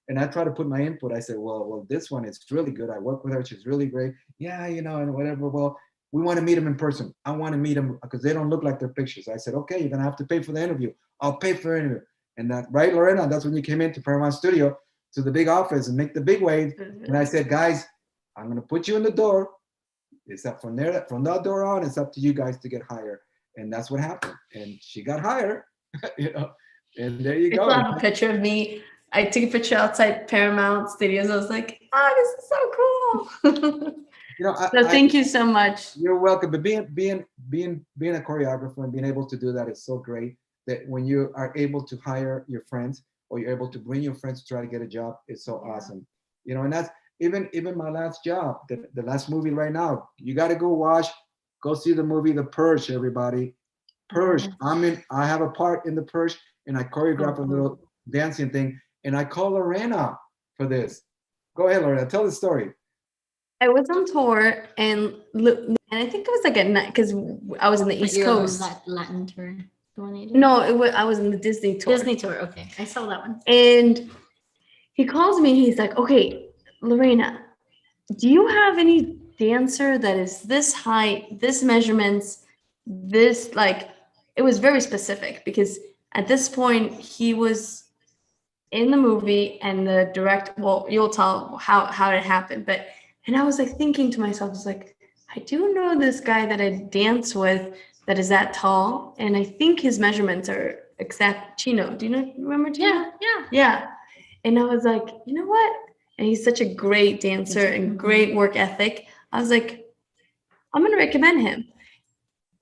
and I try to put my input. I said, well, this one is really good. I work with her, she's really great. Yeah, and whatever. Well, we want to meet them in person. I want to meet them because they don't look like their pictures. I said, okay, you're gonna have to pay for the interview. I'll pay for the interview. And that, right, Lorena? That's when you came into Paramount Studio to the big office and make the big wave. And I said, guys, I'm gonna put you in the door. It's up from that door on. It's up to you guys to get hired. And that's what happened. And she got hired. And there you go. I saw a picture of me. I took a picture outside Paramount Studios. I was like, this is so cool. So thank you so much. You're welcome. But being a choreographer and being able to do that is so great, that when you are able to hire your friends, or you're able to bring your friends to try to get a job, it's so awesome. And that's even my last job, the last movie right now. You got to go see the movie The Purge, everybody. Purge. I have a part in The Purge, and I choreograph a little dancing thing, and I call Lorena for this. Go ahead, Lorena. Tell the story. I was on tour, and I think it was like at night, because I was in the East Coast. That Latin tour, the one you did? No, I was in the Disney tour. Disney tour, okay. I saw that one. And he calls me, he's like, okay, Lorena, do you have any dancer that is this height, this measurements, this, like, it was very specific, because at this point he was in the movie, and the you'll tell how it happened, and I was like thinking to myself, I was like, I do know this guy that I dance with that is that tall, and I think his measurements are exact. Chino, remember Chino? Yeah. And I was like, you know what? and he's such a great dancer and great work ethic. I was like, I'm gonna recommend him.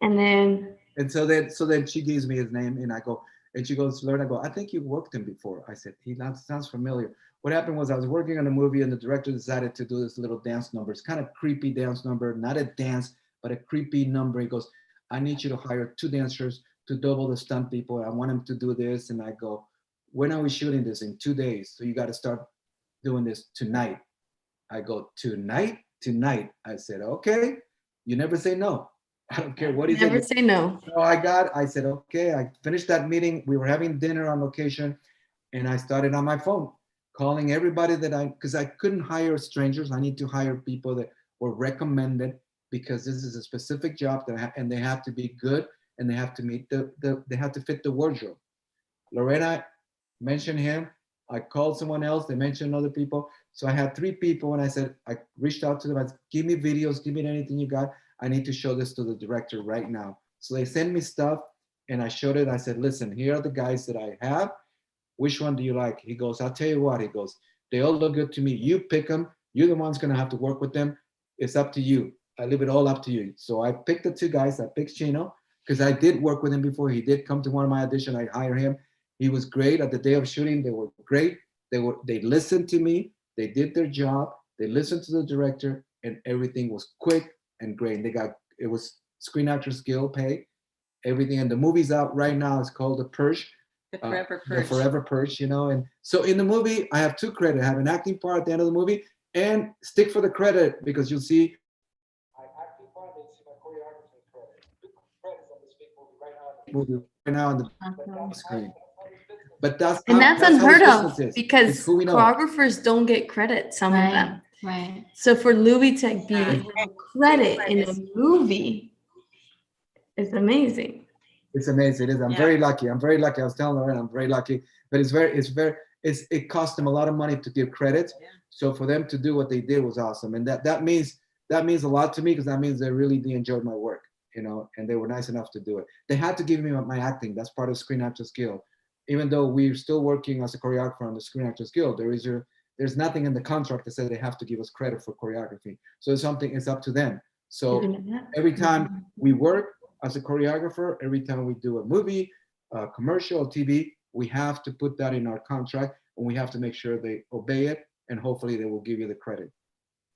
And then so then she gives me his name, and I go, and she goes, Lorena, I go, I think you've worked him before. I said, he sounds familiar. What happened was I was working on a movie, and the director decided to do this little dance number. It's kind of creepy dance number, not a dance, but a creepy number. He goes, I need you to hire 2 dancers to double the stunt people. I want them to do this. And I go, when are we shooting this? In 2 days. So you got to start doing this tonight. I go, tonight? Tonight. I said, okay. You never say no. I don't care what he said. Never say no. So I said, okay. I finished that meeting. We were having dinner on location, and I started on my phone calling everybody because I couldn't hire strangers. I need to hire people that were recommended, because this is a specific job and they have to be good, and they have to meet they have to fit the wardrobe. Lorena mentioned him. I called someone else. They mentioned other people. So I had 3 people, and I reached out to them. I said, give me videos, give me anything you got. I need to show this to the director right now. So they sent me stuff, and I showed it. I said, listen, here are the guys that I have. Which one do you like? He goes, I'll tell you what. He goes, they all look good to me. You pick them. You're the one's going to have to work with them. It's up to you. I leave it all up to you. So I picked the 2 guys. I picked Chino because I did work with him before. He did come to one of my auditions. I hired him. He was great. At the day of shooting, they were great. They listened to me. They did their job. They listened to the director, and everything was quick and great. It was Screen Actors Guild pay, everything. And the movie's out right now. It's called The Purge. The Forever Purge. The Forever Purge, And so in the movie, I have 2 credits. I have an acting part at the end of the movie, and stick for the credit, because you'll see my acting part, and see my choreography credit. 2 credits on this big movie right now on the screen. But that's unheard of, because who we know. choreographers don't get credit, some of them. Right. So for Louie to be credit in a movie is amazing. It's amazing. It is. I'm very lucky. I was telling Lorena, I'm very lucky. But it cost them a lot of money to give credit. Yeah. So for them to do what they did was awesome. And that means a lot to me, because that means they really enjoyed my work, and they were nice enough to do it. They had to give me my acting. That's part of Screen Actors Guild. Even though we're still working as a choreographer on the Screen Actors Guild, there's nothing in the contract that says they have to give us credit for choreography. So it's up to them. So every time we work as a choreographer, every time we do a movie, a commercial, TV, we have to put that in our contract, and we have to make sure they obey it, and hopefully they will give you the credit.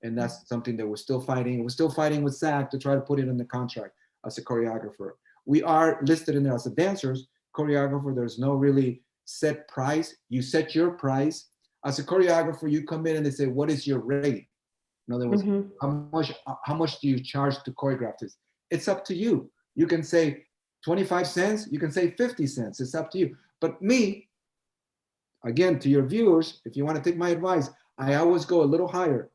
And that's something that we're still fighting. We're still fighting with SAG to try to put it in the contract as a choreographer. We are listed in there as a dancers, choreographer. There's no really set price. You set your price. As a choreographer, you come in and they say, what is your rate? In other words, how much do you charge to choreograph this? It's up to you. You can say 25 cents. You can say 50 cents. It's up to you. But me, again, to your viewers, if you want to take my advice, I always go a little higher,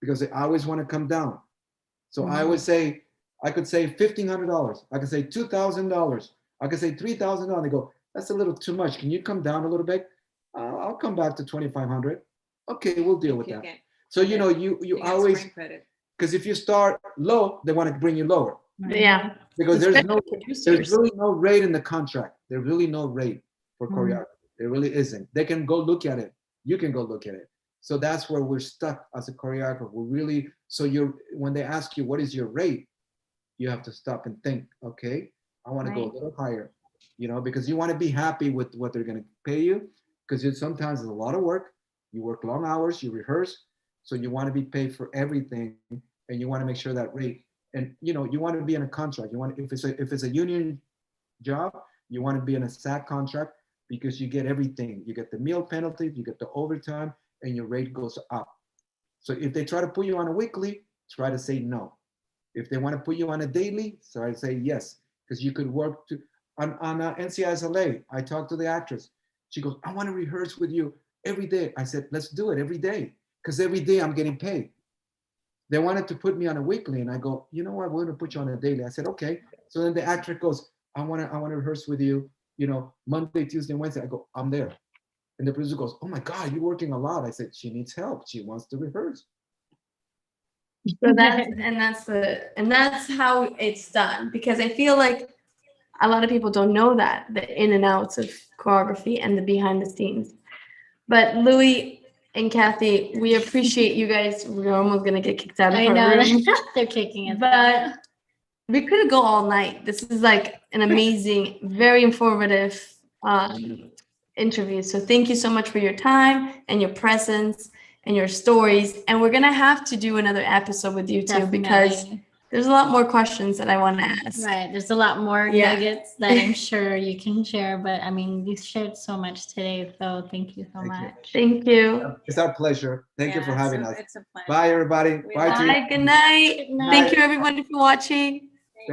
because I always want to come down. So I always say, I could say $1,500. I could say $2,000. I could say $3,000. They go, that's a little too much. Can you come down a little bit? I'll come back to 2,500. Okay, we'll deal with that. So you always, because if you start low, they want to bring you lower. Yeah. Because there's really no rate in the contract. There's really no rate for choreography. There really isn't. They can go look at it. You can go look at it. So that's where we're stuck as a choreographer. When they ask you what is your rate, you have to stop and think, okay, I want to go a little higher, because you want to be happy with what they're going to pay you, because sometimes it's a lot of work. You work long hours, you rehearse, so you want to be paid for everything, and you want to make sure that rate. And you want to be in a contract. If it's a union job, you want to be in a SAG contract, because you get everything. You get the meal penalty, you get the overtime, and your rate goes up. So if they try to put you on a weekly, try to say no. If they want to put you on a daily, try to say yes, because you could work on NCISLA. I talked to the actress. She goes, I want to rehearse with you every day. I said, let's do it every day, because every day I'm getting paid. They wanted to put me on a weekly, and I go, you know what, we're going to put you on a daily. I said, okay. So then the actress goes, I want to rehearse with you, Monday, Tuesday, Wednesday. I go, I'm there. And the producer goes, oh my God, you're working a lot. I said, she needs help. She wants to rehearse. So that's how it's done, because I feel like a lot of people don't know the in and outs of choreography and the behind the scenes. But Louie, and Kathy, we appreciate you guys. We're almost gonna get kicked out of I our know room. they're kicking us, But we could go all night. This is like an amazing, very informative interview. So thank you so much for your time and your presence and your stories. And we're gonna have to do another episode with you too, because Definitely. there's a lot more questions that I want to ask. Right. There's a lot more Yeah. nuggets that I'm sure you can share, but I mean, you shared so much today, so thank you so Thank you. much. Thank you. It's our pleasure. Thank you for having so us. it's a pleasure. Bye, everybody. We Bye, love to you. Bye. Good night. Good night. Thank you, everybody, for watching.